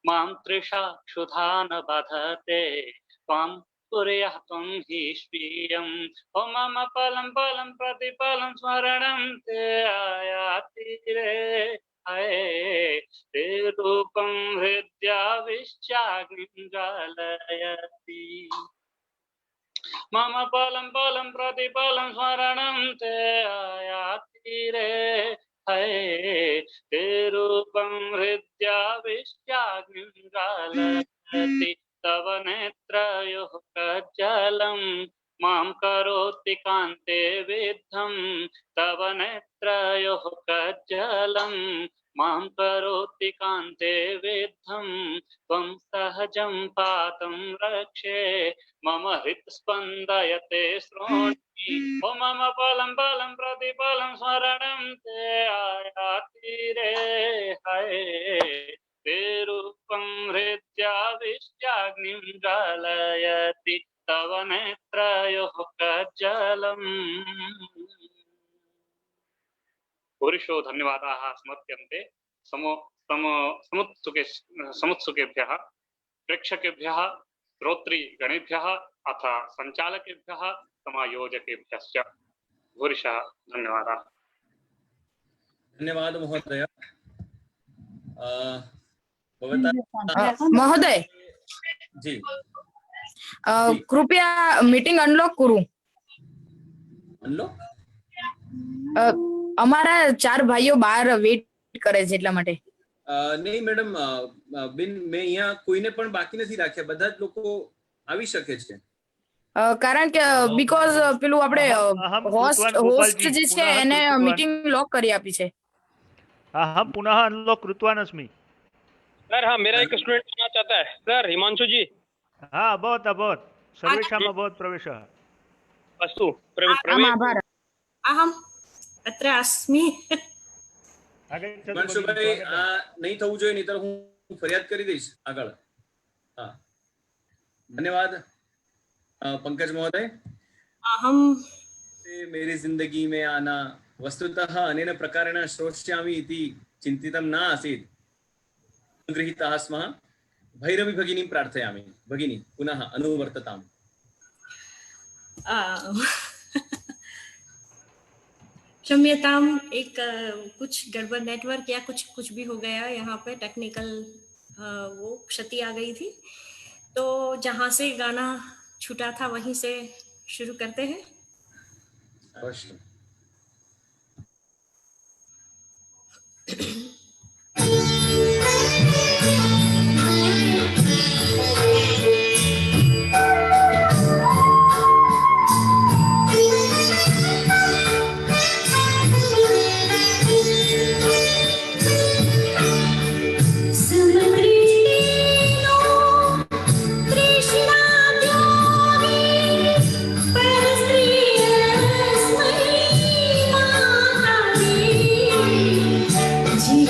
मां तृषा क्षुधा न बाधते त्वां कुर्याः त्वं हि स्वीयम्। ओ मम पलं पलं प्रतिपलं स्मरणं ते आयाति रे हय। ते रूपं हृद्याविश्याग्निं ज्वालयति। मम पलं पलं प्रतिपलं स्मरणं ते आयाति रे हय। ते रूपं हृद्याविश्याग्निं ज्वालयति। तव नेत्रयोः कज्जलं मां करोति कान्ते विद्धं। तव नेत्रयोः कज्जलं मां करोति कान्ते विद्धं। त्वं सहजं पातं रक्षे मम हृत्स्पन्दयते श्रोणी। ओ मम पलं पलं प्रतिपलं स्मरणं ते आयाति रे हय। ते रूपं हृद्याविश्याग्निं ज्वालयति। तव नेत्रयोः कज्जलम्। पुरुषो धन्यवादाः समर्प्यन्ते समुत्सुकेभ्यः प्रेक्षकेभ्यः श्रोतृगणेभ्यः अथ संचालकेभ्यः समायोजकेभ्यश्च भूरिशः धन्यवादाः। धन्यवाद महोदय। भवता महोदय जी कृपया मीटिंग अनलॉक करू। अनलॉक અમારા 4 ભાઈઓ બહાર વેઇટ કરે છે એટલા માટે। નહીં મેડમ, બેન મેં અહીંયા કોઈને પણ બાકી નથી રાખ્યા, બધા જ લોકો આવી શકે છે। કારણ કે બીકોઝ પેલું આપણે હોસ્ટ જે છે એને મીટિંગ લોક કરી આપી છે। हम पुनः अनलॉक कृतवान अस्मि। सर हाँ, मेरा एक स्टूडेंट आना चाहता है सर, हिमांशु जी। हाँ बहुत सर्वेषां बहुत प्रवेशः अस्तु। આભાર। अहम अत्र अस्मि। हिमांशुभाई आ नहीं थવું જોઈએ, નહીતર હું ફરિયાદ કરી દઈશ આગળ। હા, धन्यवाद पंकज महोदय। अहम मेरी जिंदगी में आना वस्तुतः अनेन प्रकारेण श्रोष्यामि इति चिन्तितं न आसीत्। गृहीतः स्मः। भैरवी भगिनीं प्रार्थयामि। भगिनी पुनः अनुवर्तताम्। क्षम्यताम, एक कुछ गड़बड़ नेटवर्क या कुछ भी हो गया यहाँ पे, टेक्निकल वो क्षति आ गई थी। तो जहाँ से गाना छूटा था वहीं से शुरू करते हैं। अवश्य। जी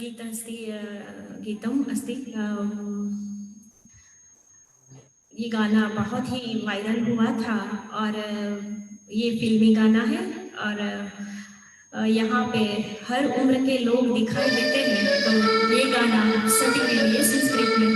गीतम् अस्ति। ये गाना बहुत ही वायरल हुआ था और ये फिल्मी गाना है और यहाँ पे हर उम्र के लोग दिखाई देते हैं, तो ये गाना सभी के लिए संस्कृत में।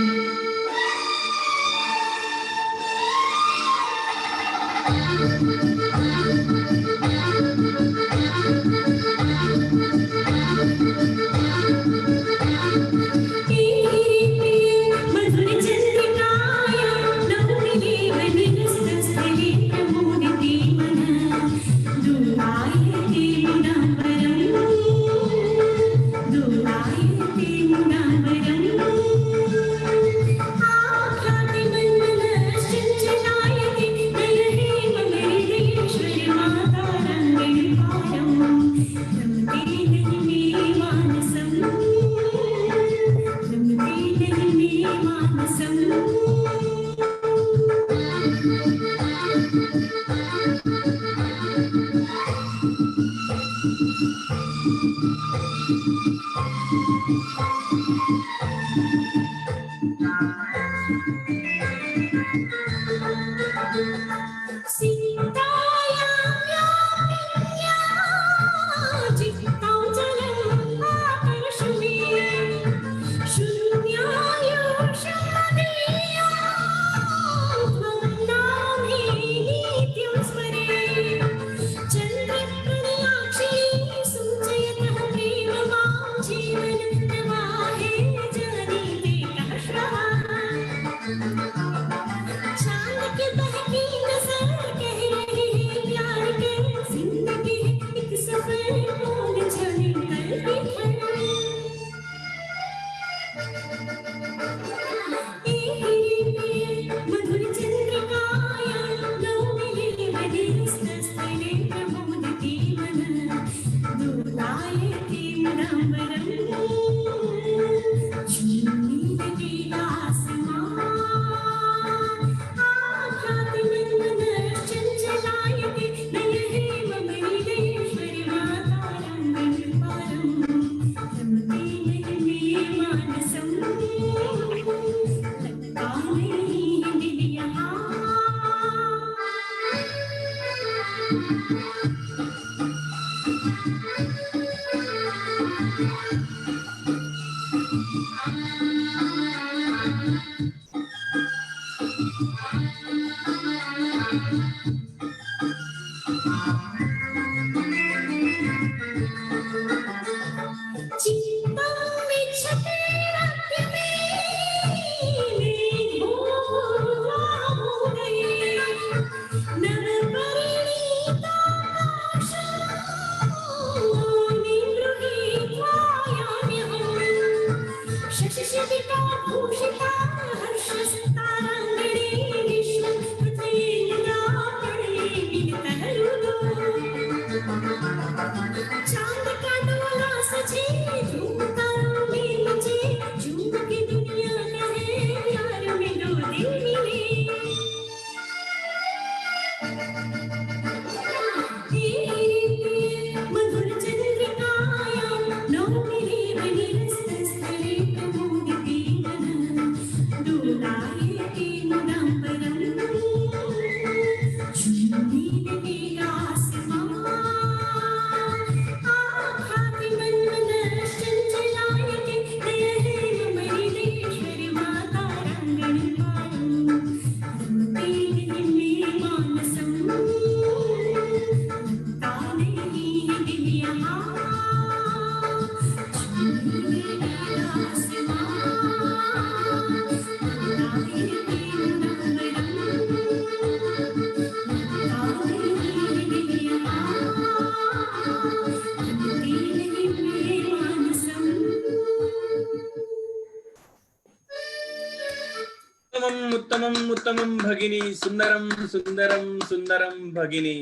उत्तमम् उत्तमं भगिनी, सुंदरम सुंदरम सुंदरम भगिनी।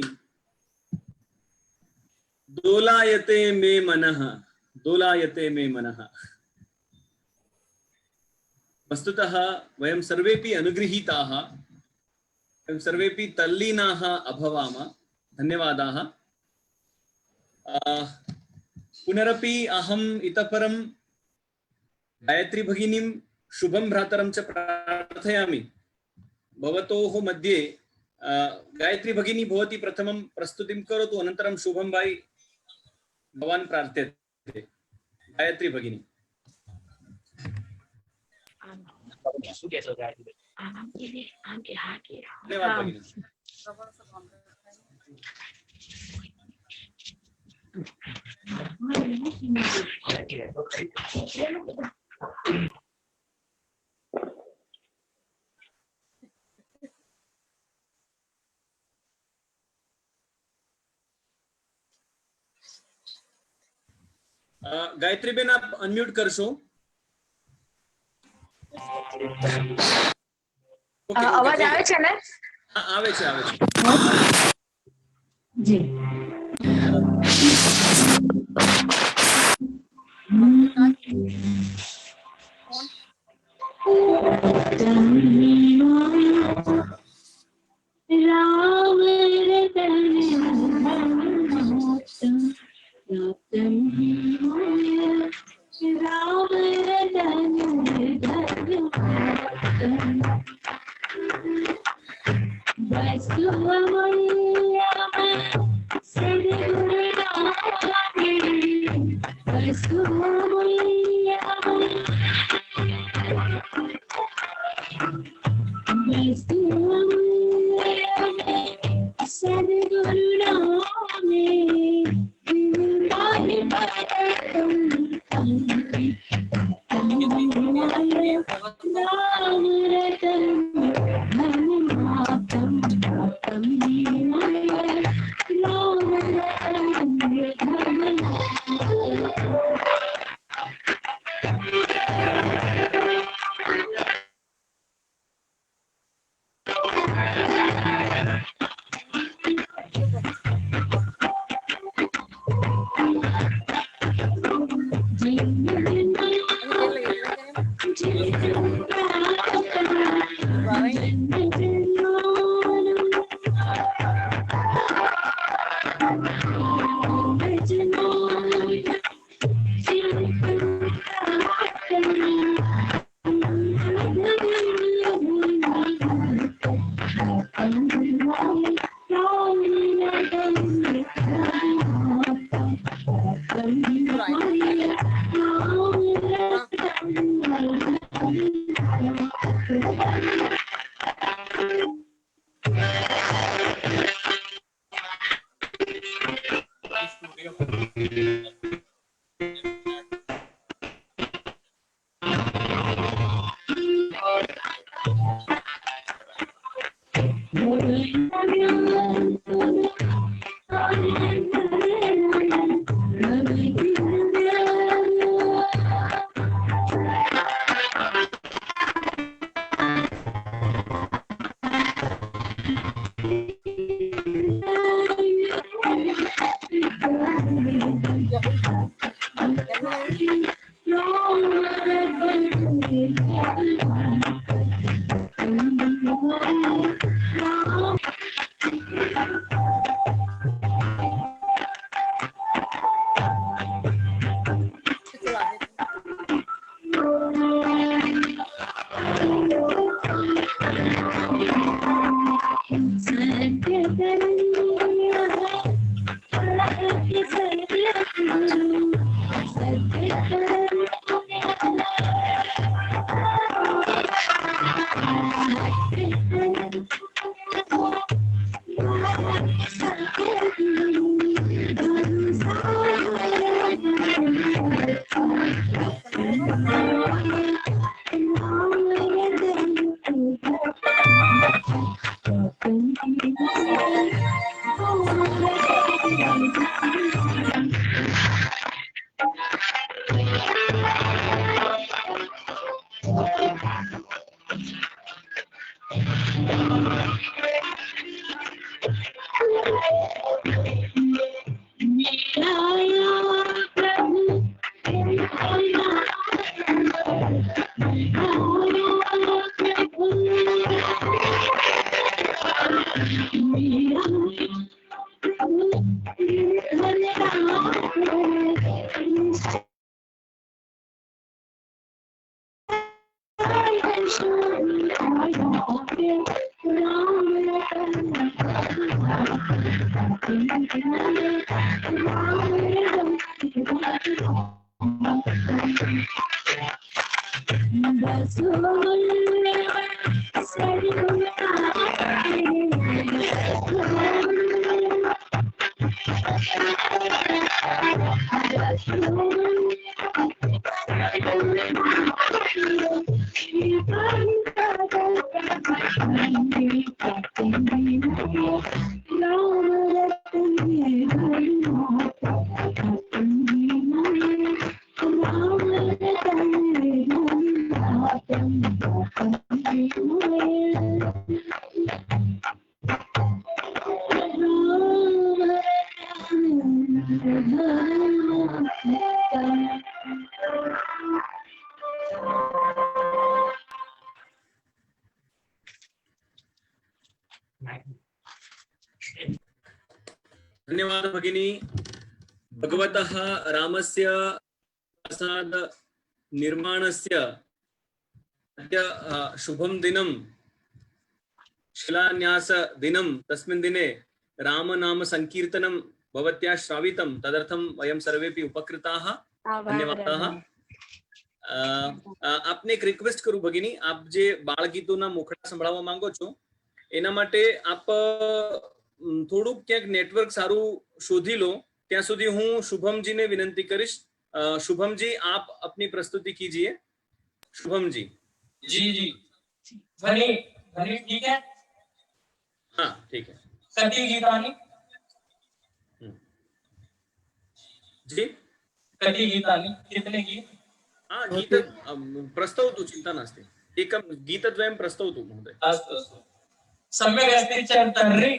दोलायते मे मनः, दोलायते मे मनः। वस्तुतः वयं सर्वेपि अनुगृहीताः, वयं सर्वेपि तल्लीनाः अभवाम। धन्यवादाः। पुनरपि अहम् इतः परं गायत्री भगिनीं शुभं भ्रातरं च प्रार्थयामि। भवतोः मध्ये गायत्री भगिनी भवती प्रथमं प्रस्तुतिं करोतु, अनन्तरं शुभं भाई भवान् प्रार्थ्यते। गायत्री भगिनी। धन्यवाद भगिनी। गायत्री बेन आप अनम्यूट करशो। અવાજ આવે છે ને? હા આવે છે, આવે છે જી। धन्यवाद भगिनी। भगवतः रामस्य प्रसाद निर्माणस्य अद्य शुभं दिनं शिलान्यास दिनं, तस्मिन् दिने राम नाम संकीर्तनं भवत्या श्रावितं, तदर्थं वयं सर्वेपि उपकृताः। धन्यवादाः। આપને એક રિક્વેસ્ટ કરું ભગીની, આપ જે બાળગીતોના મુખડા સંભળાવવા માંગો છો એના માટે આપ થોડુંક ક્યાંક નેટવર્ક સારું શોધી લો, ત્યાં સુધી હું શુભમજીને વિનંતી કરીશ। शुभम जी, आप अपनी प्रस्तुति कीजिए। शुभम जी। जी जी, ध्वनि ध्वनि ठीक है? हाँ ठीक है। कति गीतानि? जी, कति गीतानि, कितने गीत? हाँ, गीत प्रस्तौतु, चिन्ता नास्ति, एकं गीतद्वयं प्रस्तौतु महोदय। अस्तु अस्तु, सम्यक् अस्ति चेत् तर्हि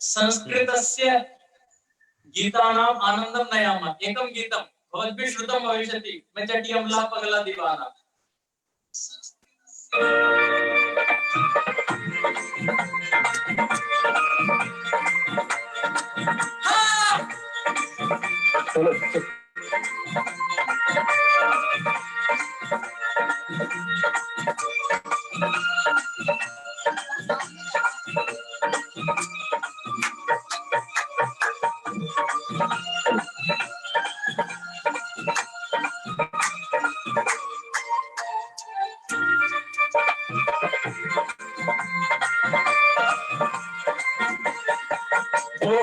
संस्कृतस्य गीतानाम् आनन्दं नयामः। एकं गीतं भवद्भिः श्रुतं भविष्यति, मैं चटियमला पगला दीवाना।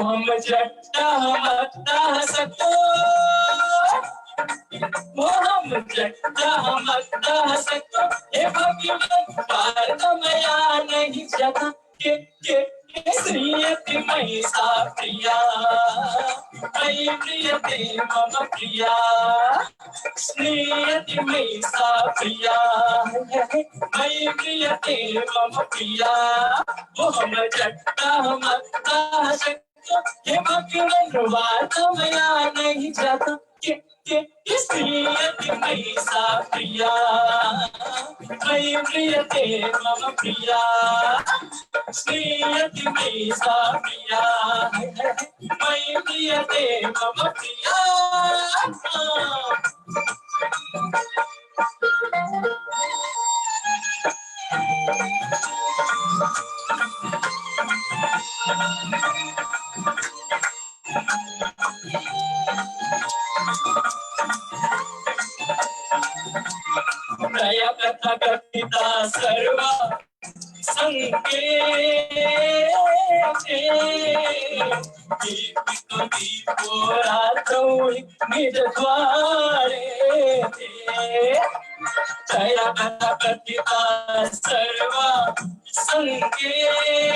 हम जट्टा हम अट्टा सको, वो हम जट्टा हम अट्टा सको, हे भगवान भारत मया नहीं जाता के श्रीयति मयि सा प्रिया, मयि प्रियते मम प्रिया, श्रीयति मयि सा प्रिया, मयि प्रियते मम प्रिया, वो हम जट्टा हम अट्टा सको, हे भगवान भारत मया नहीं जाता के श्रीयति मयि सा प्रिया, मयि प्रियते मम प्रिया, श्रीयति मयि सा प्रिया, मयि प्रियते मम प्रिया। प्रया कथा कथिता सर्वा संकेते, दीपितो दीपो रात्रौ निज द्वारे ते, प्रया कथा कथिता सर्वा संकेते,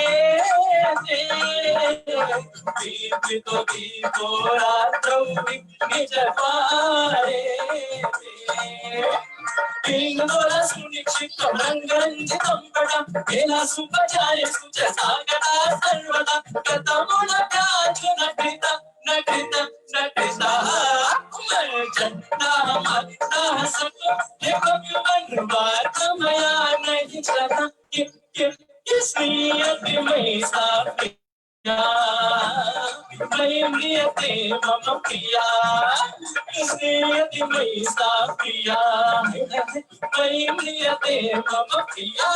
दीपितो दीपो रात्रौ निज द्वारे ते, बोला सुनिश्चित रंगरंजितं पटं वेला सुपचारे सुचसागरा सर्वदा कथमो नटिता नटिता नटिता मैं जट्टा मत्ता सको, हे भगवान भारत मया नहीं जाता के श्रीयति मयि सा प्रिया, मयि प्रियते मम प्रिया, श्रीयति मयि सा प्रिया, मयि प्रियते मम प्रिया।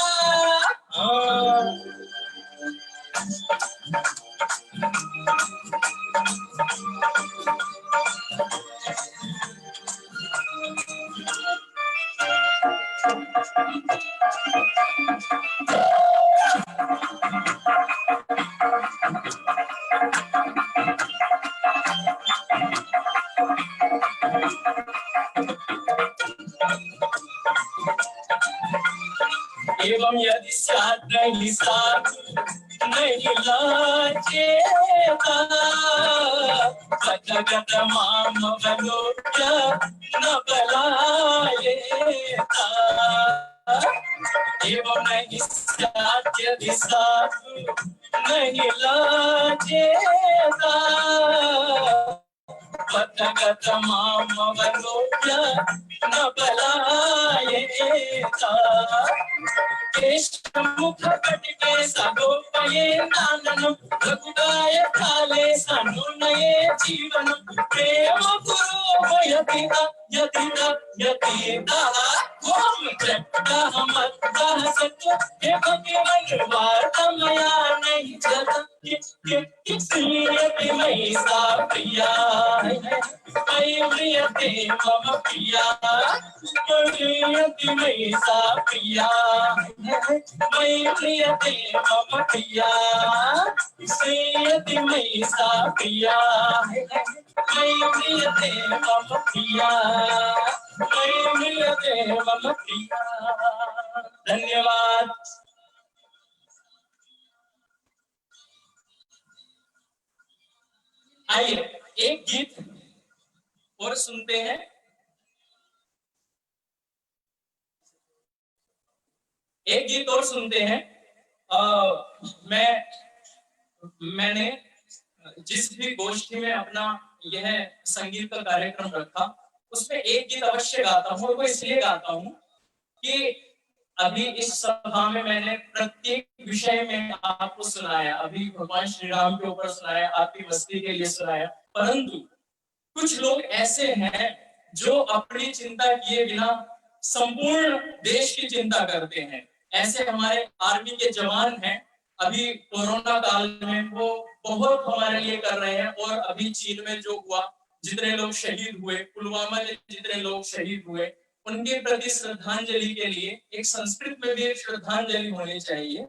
एवं यदि स्यात् नहीं साधु नहीं लाजेता गत माम बलोक्य न बलायेता एवं नहीं स्यात् यदि साधु नहीं लाजेता गत माम बलोक्य न बलायेता मुख कटके सगोपये नाननम रघुदाय काले सनुनये जीवनम प्रेम पुरो यतिदा यतिदा यतिदा ओम जट्टा हमता सत्य हे भगवान वार्तमया नहीं जता किसी मई सा प्रिया मई प्रियते मम प्रिया प्रियति मई सा प्रिया मई प्रियते मम प्रिया प्रियति मई सा प्रिया मई प्रियते मम प्रिया मई प्रियते मम प्रिया। धन्यवाद। आइए एक गीत और सुनते हैं। एक गीत और सुनते हैं। मैंने जिस भी गोष्ठी में अपना यह संगीत का कार्यक्रम रखा उसमें एक गीत अवश्य गाता हूँ। वो इसलिए गाता हूँ कि अभी इस सभा में मैंने प्रत्येक विषय में आपको सुनाया। अभी भगवान श्री राम के ऊपर सुनाया, आपकी बस्ती के लिए सुनाया, परंतु कुछ लोग ऐसे हैं जो अपनी चिंता किए बिना संपूर्ण देश की चिंता करते हैं। ऐसे हमारे आर्मी के जवान हैं। अभी कोरोना काल में वो बहुत हमारे लिए कर रहे हैं। और अभी चीन में जो हुआ, जितने लोग शहीद हुए, पुलवामा में जितने लोग शहीद हुए, उनके प्रति श्रद्धांजलि के लिए एक संस्कृत में भी एक श्रद्धांजलि होनी चाहिए।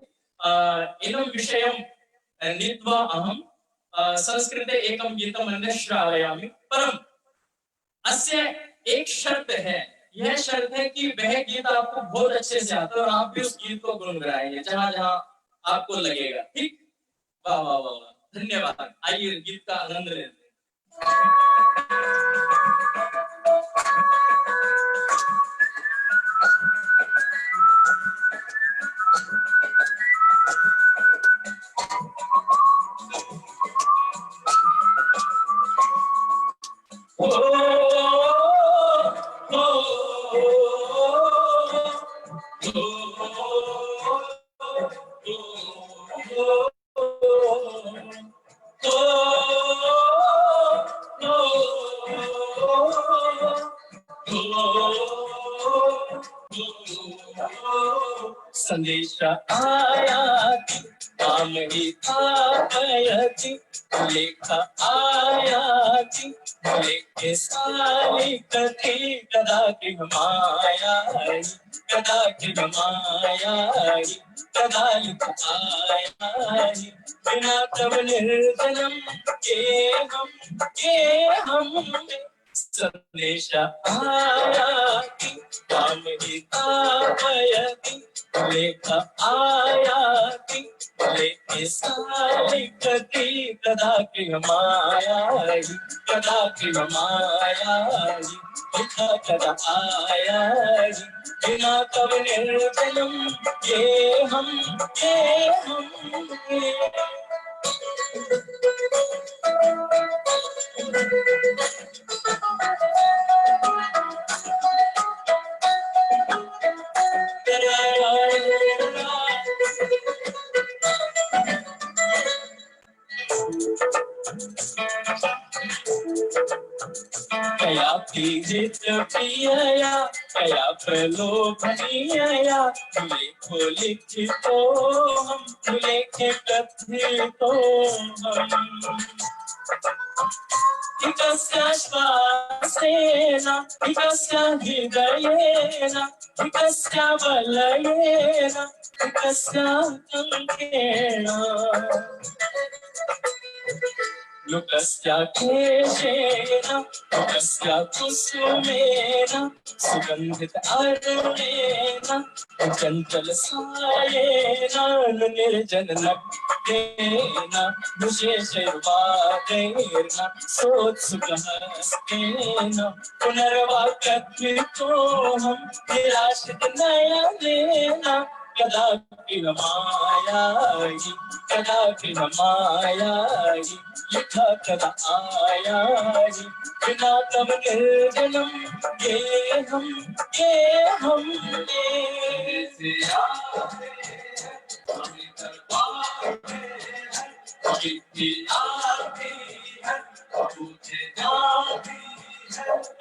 इदं विषयं नीत्वा अहं संस्कृते एकं गीतम् श्रावयामि। परम अस्य एक शर्त है। यह शर्त है कि वह गीत आपको बहुत अच्छे से आता है और आप भी उस गीत को गुनगुनाएंगे जहां जहां आपको लगेगा। ठीक? वाह वाह वाह वाह, धन्यवाद। आइए गीत का आनंद लेते हैं। संदेश आयाति आमहितापयति लेख आयाति लेखे साली कथि कदा गृहमायायि कदा गृहमायायि कदा लिख आयायि बिना तब निर्जनम के हम संदेश आयाति आमहितापयति लेख आयाति लेखे साली कथि कदा गृहमायायि कदा गृहमायायि कदा आयायि बिना तब निर्जनम ये हम कया पीड़ित प्रियया कया प्रलोभनीया लेखो लिखितो हम लेखे कथितो हम विकस्य श्वासेन विकस्य हृदयेन विकस्य बलयेन विकस्य कंकेन लुकस्य केशेन लुकस्य कुसुमेन सुगन्धित अरुणेन चञ्चल सायेन निर्जन नक्तेन विशेषैर्वादैर्न सोत्सुकहस्तेन पुनर्वाक्यत्वितोऽहं निराशित नयनेन कदापि न मायायि कदापि न मायायि लिखा कदा आयायि बिना तब निर्जनम गेहम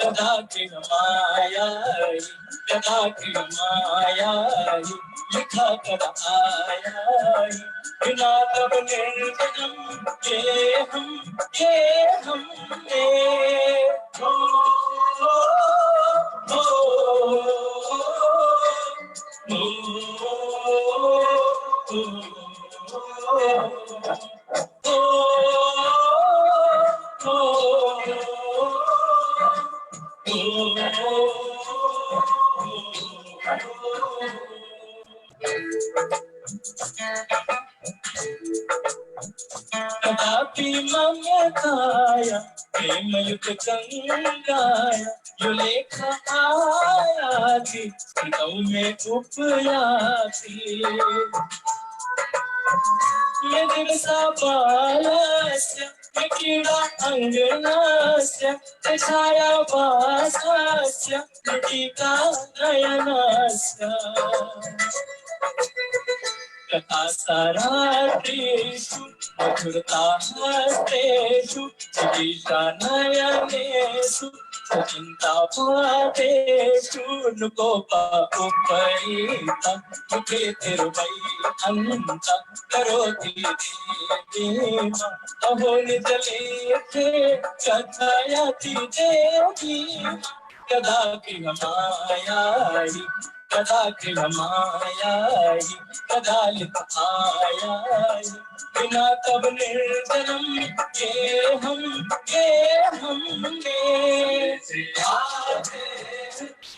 कदापि न मायायि कदापि न मायायि लिखा कदा आयायि बिना तब निर्जनम गेहम कदापि ममताय प्रेमयुत गंगाय यो लेखा आयाति स्मृतौ मे उपयाति ये दिवसा बालस्य ये क्रीडा अङ्गनस्य ये छाया वासस्य मृत्तिका नयनस्य कथा सारात्रिषु मधुरता हस्तेषु चिकित्सा नयनेषु चिंता पादेषु नुकोपा उपैता मुखे तिरुवै अन्त करोति देवीमा अहो निजलेखे कथयति देवीमा कदापि न मायायि कदापि न मायायि कदालित आयायि बिना तब निर्जनम गेहम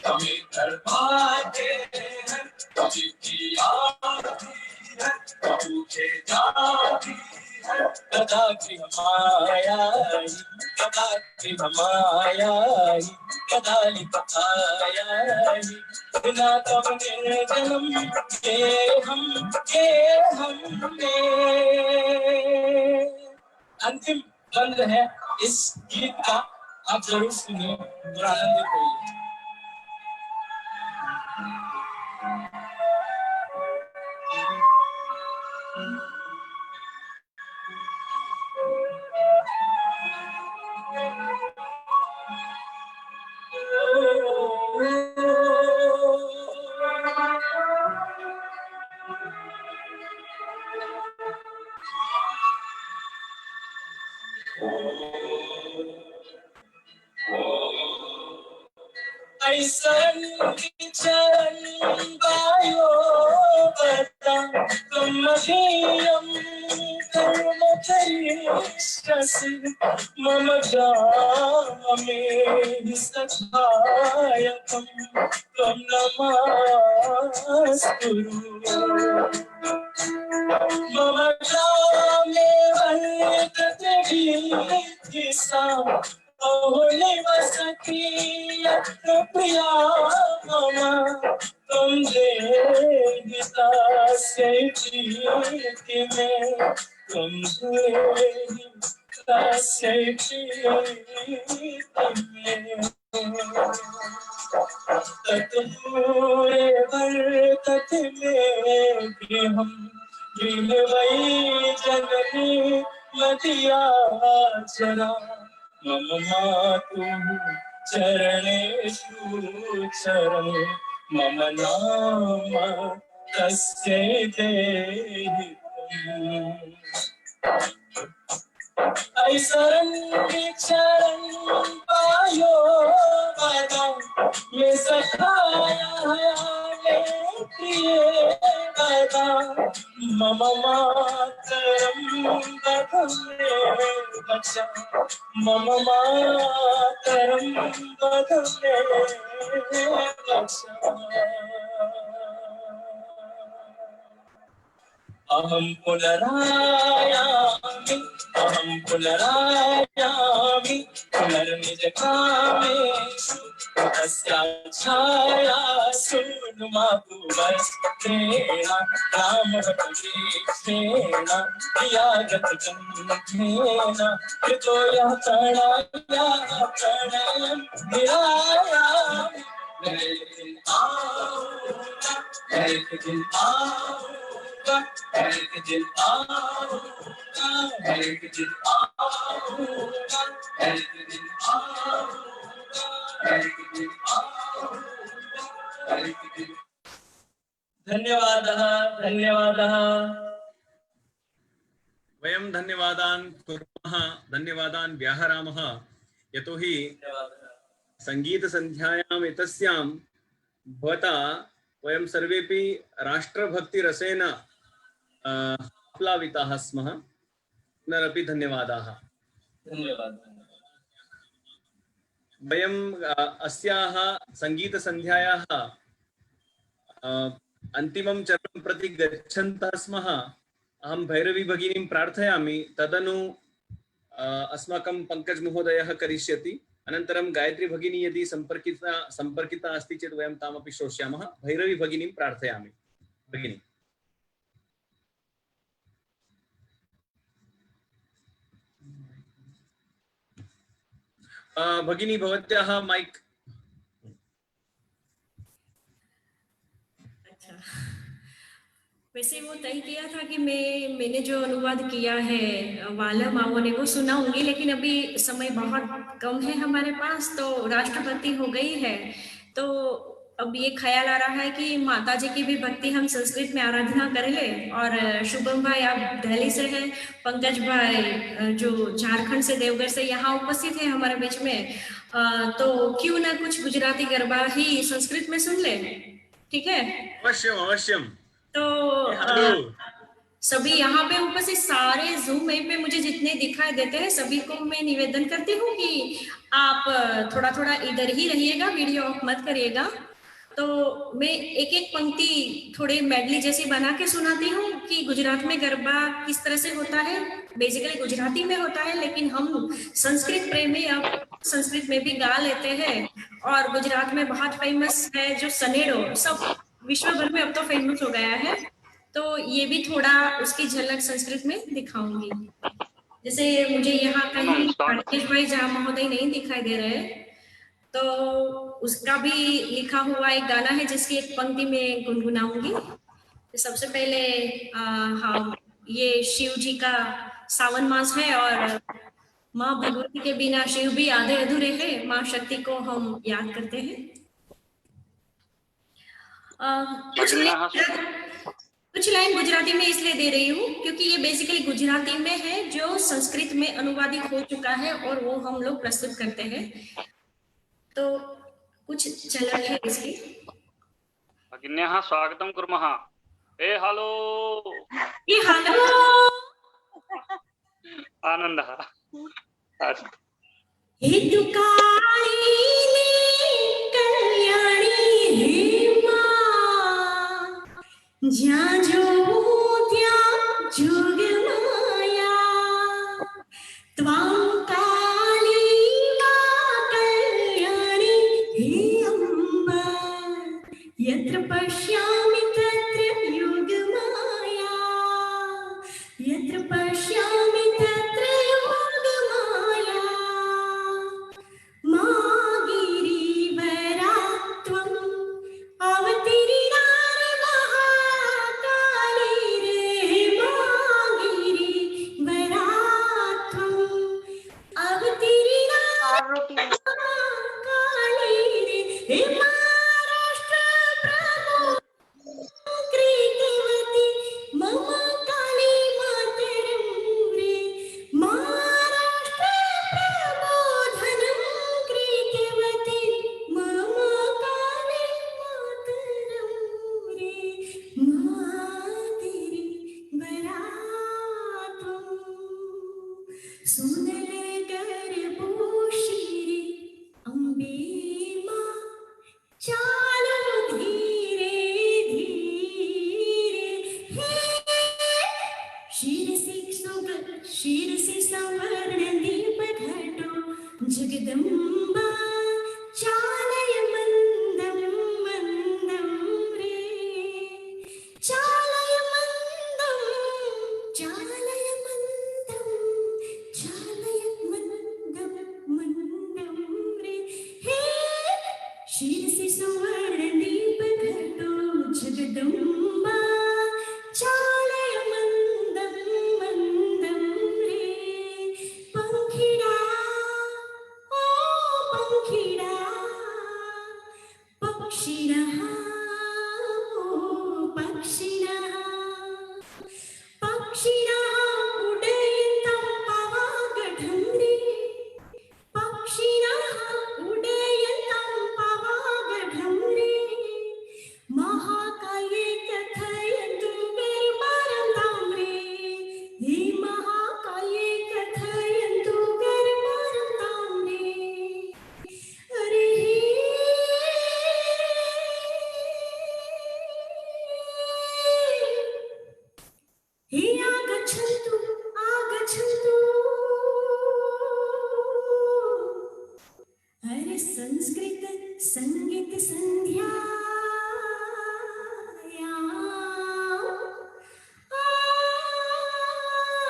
कभी दरबारे कभी भूखे जाती कदापि न मायायि कदापि न मायायि कदालित आयायि बिना तब निर्जनम गेहम अंतिम बंद है इस गीत का, आप जरूर सुनिए और आनंदित होइए। ऐसन चरण गायो बता तुम मदीयम कर्म करिष्यसि मम जामे सखायकम त्वं नमस्कुरु मम जामे वर्तते भीतिसा ओले वसति यत्र प्रिया मम तुम देहिता प्रीति में तुम देहिता प्रीति में तत्पूरे वर्तते में गृहं गृहवै जननी मदिया जरा मम मातुः चरणेषु चरण मम नाम तस्य देहितम् ऐसरन चरण पायो बदा ये सखाया है प्रिय बदा मम मातरम बदले बचा मम मातरम बदले बचा अहं पुनरायामि पुनर्निजकामेषु तस्याच्छायासु नुमातु वस्त्रेण रामभक्तेन प्रियागतकण्ठेन कृतो यः प्रणयं निरायामि एक दिन आऊंगा एक दिन आऊंगा एक दिन आऊंगा एक दिन आऊंगा एक दिन आऊंगा एक दिन आऊंगा एक दिन धन्यवादः धन्यवादः वयं धन्यवादान् कुर्मः धन्यवादान् व्याहरामः यतोहि संगीतसन्ध्यायाम् एतस्यां भवता वयं सर्वेपि राष्ट्रभक्तिरसेन आप्लाविताः स्मः पुनरपि धन्यवादाः वयं अस्याः संगीतसन्ध्यायाः अन्तिमं चरणं प्रति गच्छन्तः स्मः अहं भैरवी भगिनीं प्रार्थयामि तदनु अस्माकं पंकज महोदयः करिष्यति अनन्तरं गायत्री भगिनी यदि संपर्किता अस्ति चेत् वयं तामपि श्रोष्यामः भैरवी भगिनीं प्रार्थयामि भगिनी भगिनी भवत्याः माइक अच्छा वैसे वो तय किया था कि मैंने जो अनुवाद किया है वाला मावने को सुनाऊंगी लेकिन अभी समय बहुत कम है हमारे पास तो राष्ट्रभक्ति हो गई है तो अब ये ख्याल आ रहा है कि माता जी की भी भक्ति हम संस्कृत में आराधना कर ले और शुभम भाई आप दिल्ली से हैं पंकज भाई जो झारखंड से देवघर से यहाँ उपस्थित है हमारे बीच में तो क्यों ना कुछ गुजराती गरबा ही संस्कृत में सुन ले ठीक है अवश्यम अवश्यम तो सभी यहाँ पे उपस्थित सारे जूम पे मुझे जितने दिखाई देते हैं सभी को मैं निवेदन करती हूँ कि आप थोड़ा थोड़ा इधर ही रहिएगा वीडियो ऑफ मत करिएगा तो मैं एक एक पंक्ति थोड़े मेडली जैसी बना के सुनाती हूँ कि गुजरात में गरबा किस तरह से होता है बेसिकली गुजराती में होता है लेकिन हम संस्कृत प्रेमी अब संस्कृत में भी गा लेते हैं और गुजरात में बहुत फेमस है जो सनेडो सब विश्व भर में अब तो फेमस हो गया है तो ये भी थोड़ा उसकी झलक संस्कृत में दिखाऊंगी जैसे मुझे यहाँ कहीं राकेश भाई जहाँ महोदय नहीं दिखाई दे रहे तो उसका भी लिखा हुआ एक गाना है जिसकी एक पंक्ति में गुनगुनाऊंगी तो सबसे पहले हाँ ये शिव जी का सावन मास है और माँ भगवती के बिना शिव भी आधे अधूरे हैं माँ शक्ति को हम याद करते हैं कुछ लाइन गुजराती में इसलिए दे रही हूँ क्योंकि ये बेसिकली गुजराती में है जो संस्कृत में अनुवादित हो चुका है और वो हम लोग प्रस्तुत करते हैं तो कुछ झलक है इसकी भगिन्याः स्वागतं कुर्मः ए हेलो आनन्दः हे तुकारीने कल्याणी हे मां ज्યાં જોઉં ત્યાં જોગ માયા ત્વાં કાલી मा कल्याणी हे अम्बा यत्र पश्यामि तत्र योग माया यत्र पश्यामि तत्र योग माया मा गिरिवरा त्वम् अवतीर्णा रे महाकाली रे मा सुन ले गर्भोशीरी अम्बे माँ चालो धीरे धीरे हे शीरसी संवर्ण दीप घटो जगदम्बा चालय मंदम मंदम रे चालय मंदम चालय मंदम चालय मंदम मंदम रे हे शीरसी संवर्ण दीप घटो जगदम्बा चालय मंदम मंदम रे पंखिड़ा ओ पंखिड़ा पक्षिणः ओ पक्षिणः पक्षिणः उडयन्तं पवागढं रे पक्षिणः उडयन्तं पवागढं रे महाकाये कथयन्तु गर्भारम्भं रे हे महाकाये कथयन्तु गर्भारम्भं रे अरे हे आगच्छन्तु आगच्छन्तु अरे संस्कृत संगीत संध्या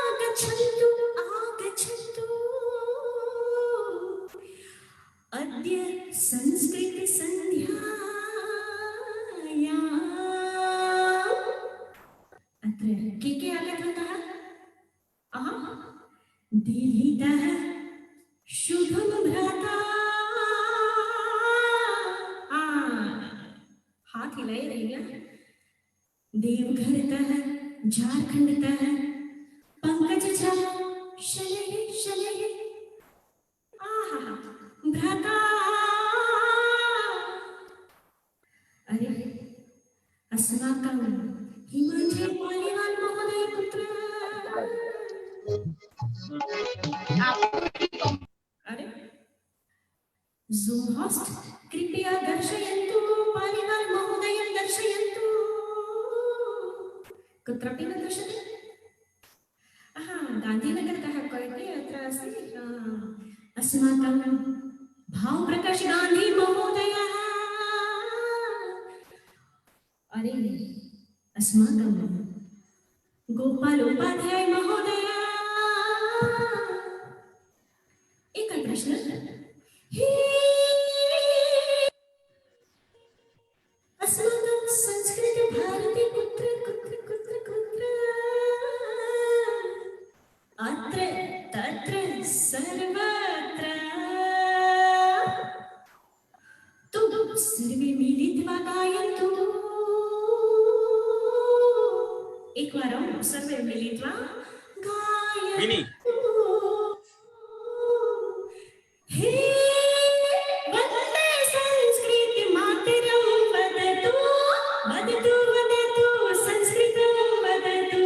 आगच्छन्तु आगच्छन्तु अद्य संस्कृत संध्यायाम् अत्र के आगतवन्तः दिलितः शुभं भ्राता हाथ हिलाए रहेगा देवघरतः झारखंडतः पंकज झा शलय शलय भ्राता अरे अस्माकं हिमाचल पालीवाल महोदय पुत्र अरे Zoom host कृपया दर्शयन्तु पालीवाल महोदयं दर्शयन्तु कुत्रापि न दृश्यते गान्धीनगरतः कोऽपि अत्र अस्ति अस्माकं भावप्रकाश गान्धी महोदयः अरे अस्माकं गोपाल उपाध्याय महोदय एकः प्रश्नः अस्माकं संस्कृत भारती कुत्र कुत्र कुत्र कुत्र अत्र तत्र सर्वत्र तु सर्वे मिलित्वा गायन्तु एकवारं सर्वे मिलित्वा गायन्तु हे वन्दे संस्कृति मातरं वदतु वदतु वदतु संस्कृतं वदतु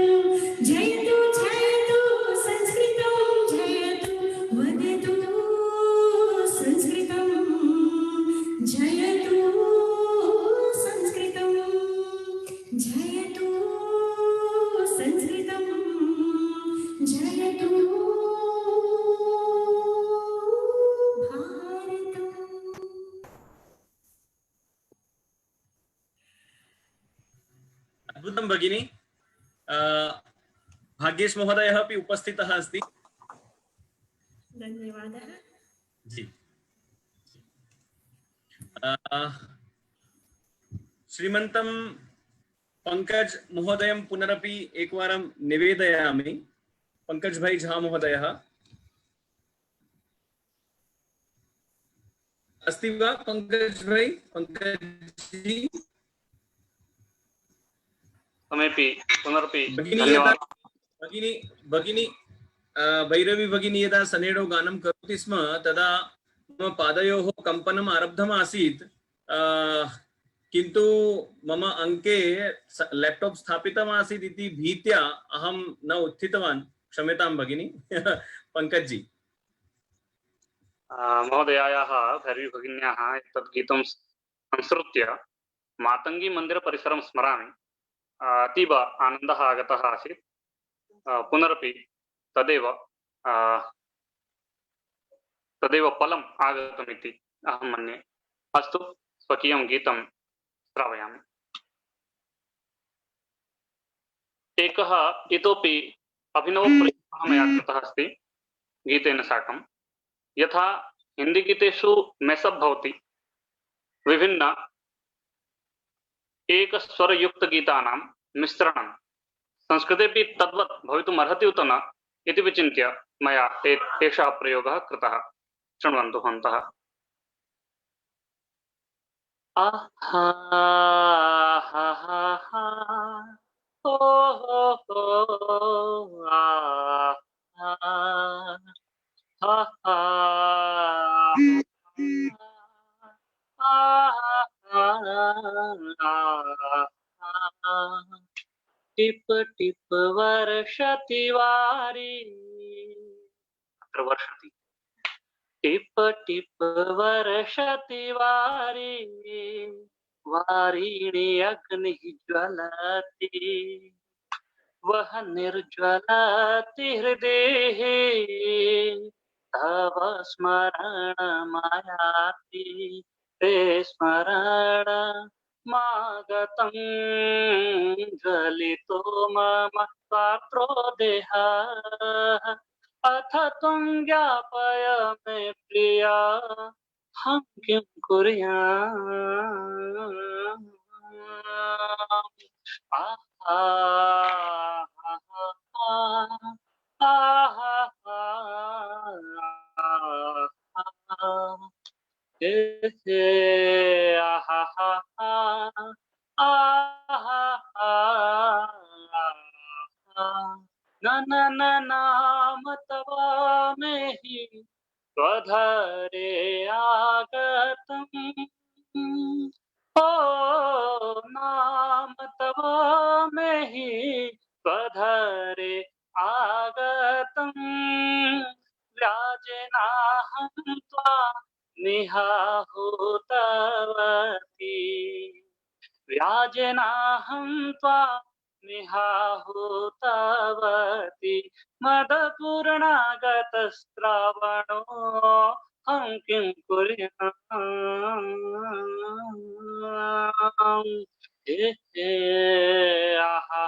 जयतु जयतु संस्कृतं जयतु वदतु संस्कृतं जयतु संस्कृतं जयतु संस्कृतं जयतु भारतम् अद्भुतं भगिनी भाग्येश महोदयः अपि उपस्थितः अस्ति धन्यवादः जी श्रीमन्तं पंकज महोदयं पुनरपि एकवारं निवेदयामि पंकज भाई झा महोदयः अस्ति वा पंकज भाई पंकज जी पुनरपि भगिनी भैरवी भगिनी यदा सनेडो गानं करोति स्म तदा मम पादयोः कम्पनम् आरब्धम् आसीत् किन्तु मम अंके लैपटॉप स्थापितम् आसीत् इति भीत्या अहं न उत्थितवान् क्षम्यतां भगिनी। पंकज जी। महोदयायाः भैरवीभगिन्याः एतत् गीतं संसृत्य मातङ्गी मन्दिरपरिसरं स्मरामि। अतीव आनन्दः आगतः आसीत्। पुनरपि तदेव तदेव फलम् आगतमिति अहं मन्ये। अस्तु, स्वकीयं गीतं श्रावयामि। एकः इतोपि अभिनवप्रयोगः मया कृतः अस्ति गीतेन साकं। यथा हिन्दीगीतेषु मेसअप् भवति, विभिन्न एकस्वरयुक्तगीतानां मिश्रणं संस्कृतेपि तद्वत् भवितुम् अर्हति उत न इति विचिन्त्य मया एषः प्रयोगः कृतः। शृण्वन्तु भवन्तः। आहा हा हा हा ओ हो हो आ हा हा हा टिप टिप वर्षति वारी, अत्र वर्षति। टिप टिप वर्षति वारी, वारिणि अग्निः ज्वलति, वह निर्ज्वलति हृदयः, तव स्मरणमायाति, ते स्मरणमागतं, ज्वलितो मम पात्रो देहः, अथ त्वं ज्ञापय मे प्रिया, हम किं कुर्याम्। आहा न नाम तव में ही स्वधरे आगतम्, ओ नाम तव में ही स्वधरे आगतम्, व्याजेनाहं त्वा निहाहुतवती, व्याजेनाहं त्वा निहाहुतवती, मदपूर्णागतस्रावणो हम किं कुर्याम्। हे आहा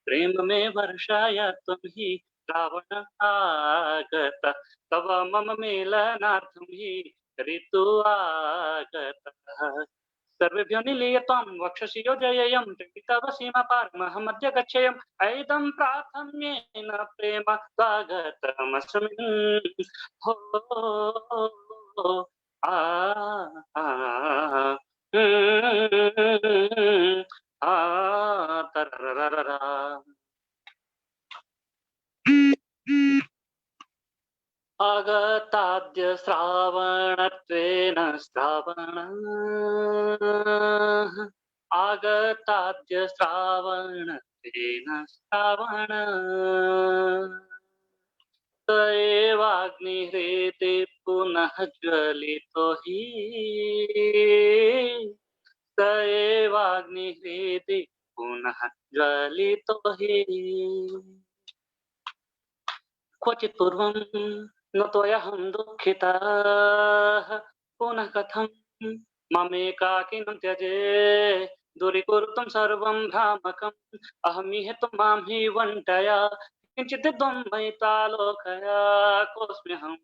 प्रेम में वर्षाय तुम ही श्रावण आगत, तव मम मेलनार्थं हि ऋतु आगतः, सर्वेभ्यो निलीयतां वक्षसि योजयेयं, तव सीमापारमहमद्य गच्छेयम्, ऐदं प्राथम्येन प्रेम स्वागतमस्मिन्, हो आ तरररररा। आगताद्य श्रावणत्वेन श्रावण, आगताद्य श्रावणत्वेन श्रावण, स एवाग्निहृते पुनः ज्वलितो हि, स एवाग्निहृते पुनः ज्वलितो हि, क्वचित् पूर्वं न त्वयहं दुःखितः, पुनः कथं ममेकाकिनं त्यजे, दूरीकुरुतं सर्वं भ्रामकम्, अहमिह त्वं मां हि वण्टया, किञ्चित् त्वं मयितालोकय, कोऽस्म्यहं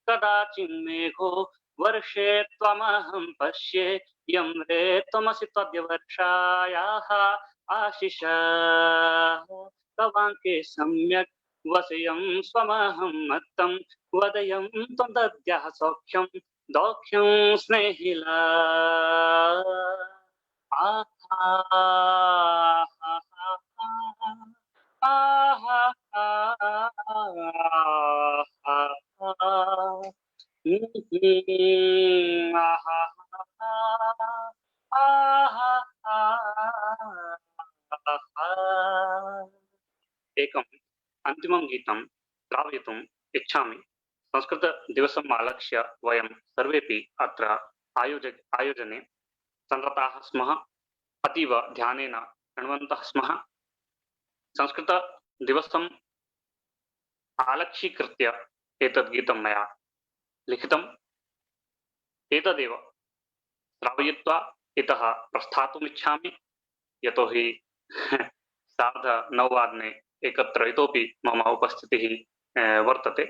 कदाचिन्मेघो वर्षे त्वमहं पश्ये, यं रे त्वमसि त्वद्य वर्षायाः आशिष, तवाङ्के सम्यक् वसयं स्वमहं मत्तं, वदयं त्वं दद्याः सौख्यं दौख्यं स्नेहिला। आहा आहा आहा एकम् अन्तिमं गीतं श्रावयितुम् इच्छामि। संस्कृतदिवसम् आलक्ष्य वयं सर्वेपि अत्र आयोजने संरताः स्मः, अतीव ध्यानेन शृण्वन्तः स्मः। संस्कृतदिवसम् आलक्ष्यीकृत्य एतद् गीतं मया लिखितम्। एतदेव श्रावयित्वा इतः प्रस्थातुम् इच्छामि, यतोहि 9:30 एकत्र इतोपि मम उपस्थितिः वर्तते।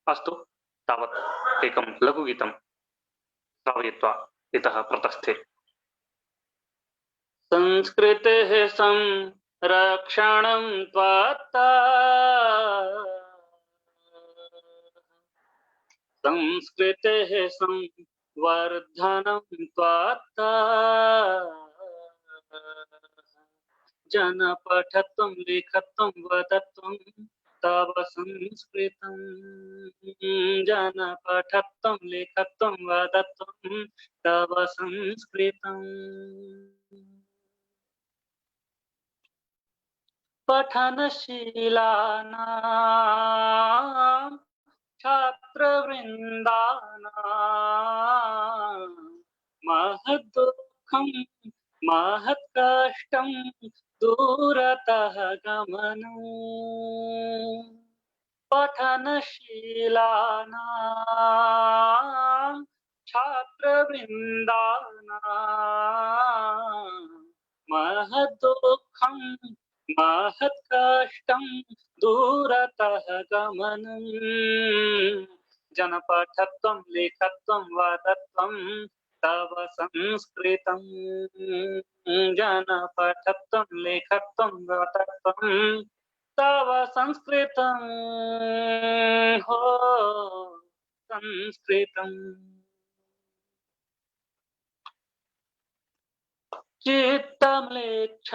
अस्तु, तावत् एकं लघुगीतं श्रावयित्वा इतः प्रतस्थे। संस्कृतेः संरक्षणं त्वत्ता, संस्कृतेः संवर्धनं त्वत्ता, जनपठत्वं लेखत्वं वदत्वं तव संस्कृतं, जनपठत्वं लेखत्वं वदत्वं तव संस्कृतम्। पठनशीलानां छात्रवृन्दानां महद्दुःखं महत्कष्टं दूरतः गमनं। पठनशीलानां छात्रवृन्दानां महद्दुःखं महत्कष्टं दूरतः गमनं। जनपठत्वं लेखत्वं वदत्वं तव संस्कृतं, जनपठत्वं लेखत्वं वदत्वं तव संस्कृतं, हो संस्कृतम्। चित्तम्लेच्छत्वं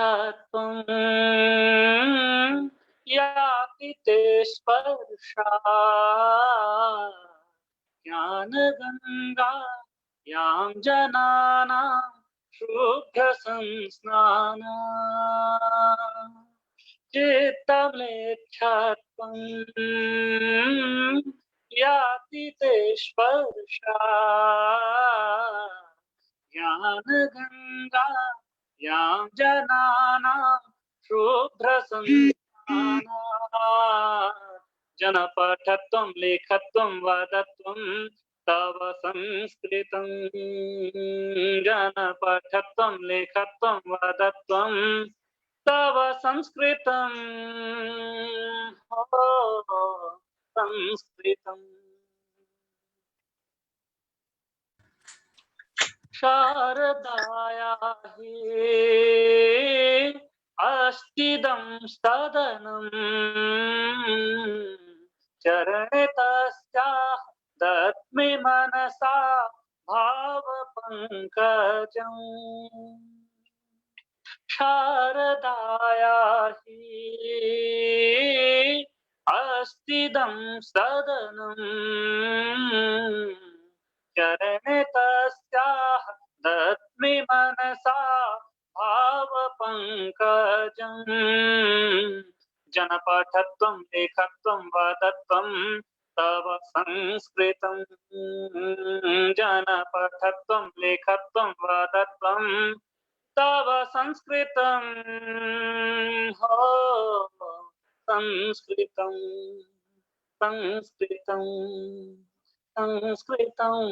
याति ते स्पर्शा, ज्ञानगङ्गा यां जनानां शुभ्रसंस्नाना। चित्तम्लेच्छत्वं याति ते स्पर्शा, ज्ञानगङ्गा यां जनानां शुभ्रसंस्नाना। जनपठत्वं लेखत्वं वदत्वं तव संस्कृतं, जनपठत्वं लेखत्वं वदत्वं तव संस्कृतं, हो संस्कृतम्। शारदाया हि अस्तिदं सदनं, चरणे तस्याः दद्मि मनसा भावपङ्कजम्। शारदाया हि अस्तिदं सदनं, चरणे तस्याः दद्मि मनसा भावपङ्कजम्। जनपठत्वं लेखत्वं वदत्वं तव संस्कृतं, जनपठत्वं लेखत्वं वदत्वं तव संस्कृतं, हो संस्कृतं, संस्कृतं, संस्कृतं,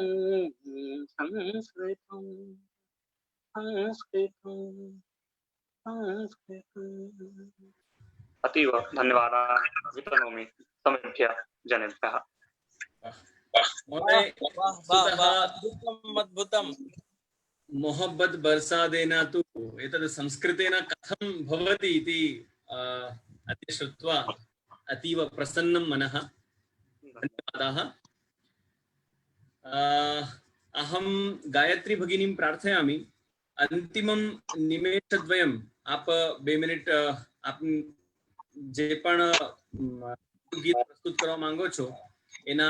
संस्कृतं, संस्कृतं, संस्कृतं। अतीव धन्यवादाः वितनोमि समेभ्यः जनेभ्यः। अद्भुतम्। मोहब्बत बरसा देना तु एतद् संस्कृतेन कथं भवति इति अद्य श्रुत्वा अतीव प्रसन्नं मनः। धन्यवादाः। अहं गायत्री भगिनीं प्रार्थयामि अंतिमं निमेषद्वयम् आप 2 મિનિટ आप જે પણ ગીત પ્રસ્તુત કરવા માંગો છો એના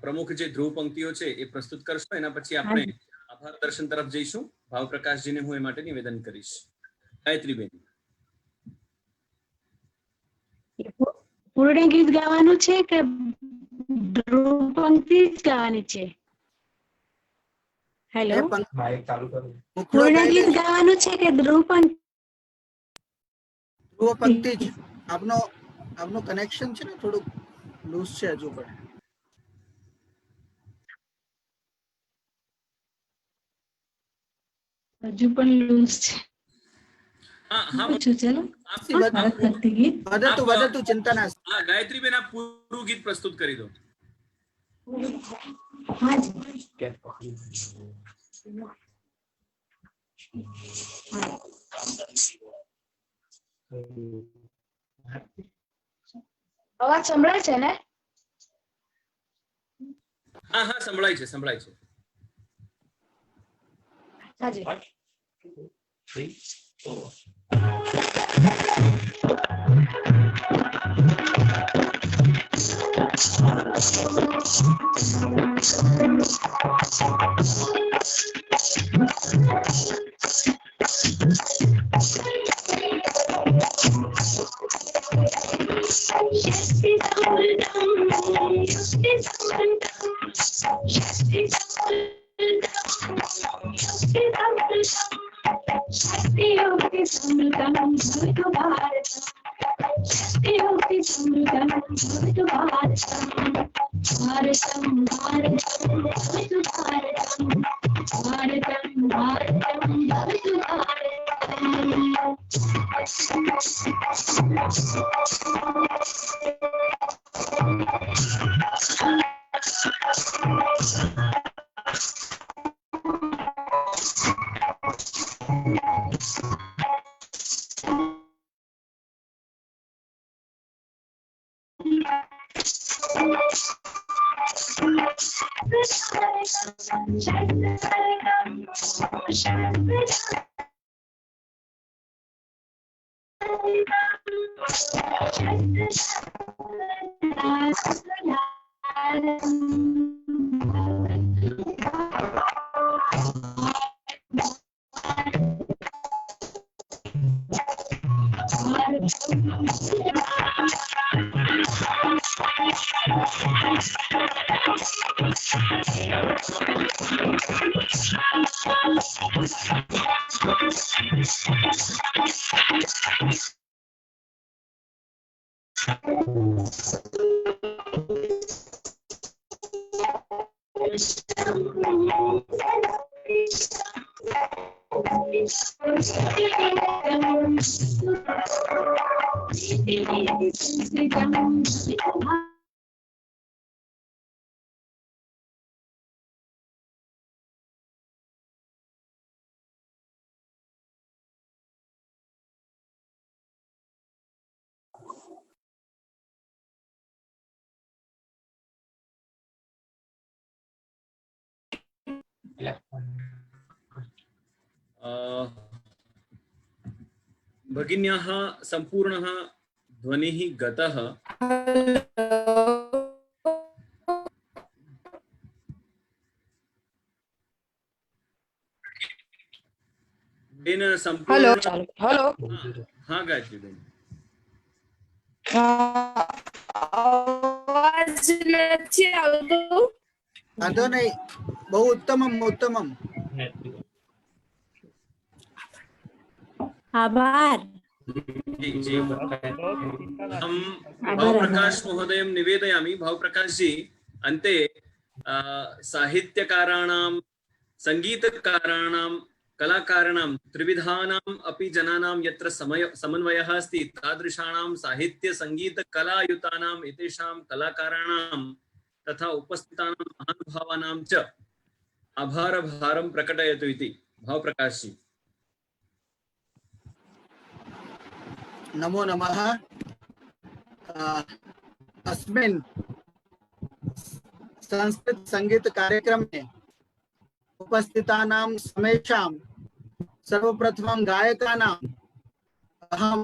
પ્રમુખ જે ધ્રુવ પંક્તિઓ છે એ પ્રસ્તુત કરશો, એના પછી આપણે આભાર દર્શન તરફ જઈશું। ભાવ પ્રકાશજીને હું એ માટે નિવેદન કરીશ. ગાયત્રીબેન. પૂર્ણ ગીત ગાવાનું છે કે ધ્રુવ પંક્તિ જ ગાવાની છે? હેલો, પૂર્ણ ગીત ગાવાનું છે કે ધ્રુવ પંક્તિ? ધ્રુવ પંક્તિ જ. આપનો કનેક્શન છે ને થોડું લૂઝ છે હજુ પણ. હજુ પણ લૂઝ છે. હા હા ચલો ભારત ભક્તિ ગીત વદતુ ચિંતા નાસ્તિ. હા ગાયત્રીબેન, આપ પૂરું ગીત પ્રસ્તુત કરી દો. હા જી. અવાજ સંભળાય છે ને? હા હા સંભળાય છે, સંભળાય છે. હાજી. भगिन्याः सम्पूर्णः ध्वनिः गतः. બેન હેલો સંપૂર્ણ. હેલો, હા ગાયત્રીબેન. અવાજ નથી આવતો. વાંધો નહીં, બહુ ઉત્તમમ ઉત્તમમ. આભાર. जी जी हम भावप्रकाश महोदय निवेदयामि. भावप्रकाश जी, अन्ते साहित्यकाराणां, संगीतकाराणां, कलाकाराणां त्रिविधानाम् अपि जनानां यत्र समन्वयः अस्ति, तादृशानां साहित्य संगीत कलायुतानां एतेषां कलाकाराणां तथा उपस्थितानां महानुभावानां च आभारभारं प्रकटयतु इति. भावप्रकाश जी. नमो नमः. अस्मिन् संस्कृत संगीत कार्यक्रम में उपस्थितानां समेषां सर्वप्रथमं गायकानां अहं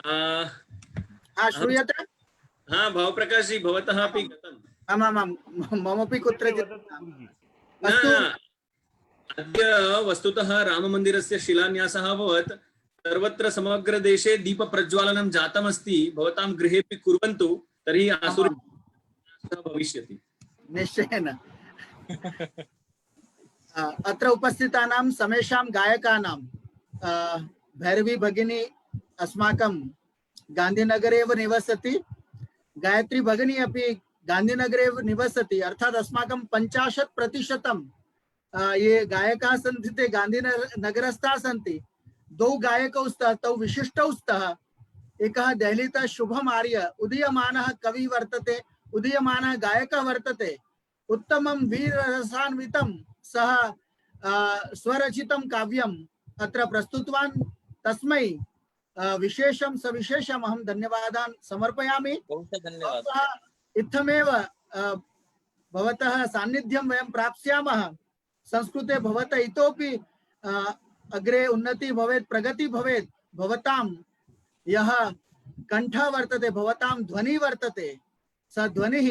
हाँ श्रूयते। हाँ भावप्रकाश जी भवतः अपि गतम्। आमामां ममपि कुत्रचित् अस्तु। अद्य वस्तुतः राममन्दिरस्य शिलान्यासः अभवत्। सर्वत्र समग्र देशे दीपप्रज्वालनं जातमस्ति। भवतां गृहेपि कुर्वन्तु, तर्हि आसुरी भविष्यति। निश्चयेन। अत्र उपस्थितानां समेषां गायकानां भैरवी भगिनी अस्माकं गान्धीनगरे एव निवसति, गायत्री भगिनी अपि गान्धीनगरे एव निवसति। अर्थात् अस्माकं 50% ये गायकाः सन्ति ते गान्धीनगरस्थाः सन्ति। द्वौ गायकौ स्तः, तौ विशिष्टौ स्तः। एकः देहलीतः शुभम आर्य उदीयमानः कवि वर्तते, उदीयमानः गायकः वर्तते। उत्तमं वीररसान्वितं सः स्वरचितं काव्यम् अत्र प्रस्तुतवान्। तस्मै विशेषं सविशेषम् अहं धन्यवादान् समर्पयामि। धन्यवादः। इत्थमेव भवतः सान्निध्यं वयं प्राप्स्यामः। संस्कृते भवतः इतोपि अग्रे उन्नति भवेत्, प्रगति भवेत्। भवतां यः कण्ठः वर्तते, भवतां ध्वनिः वर्तते, स ध्वनिः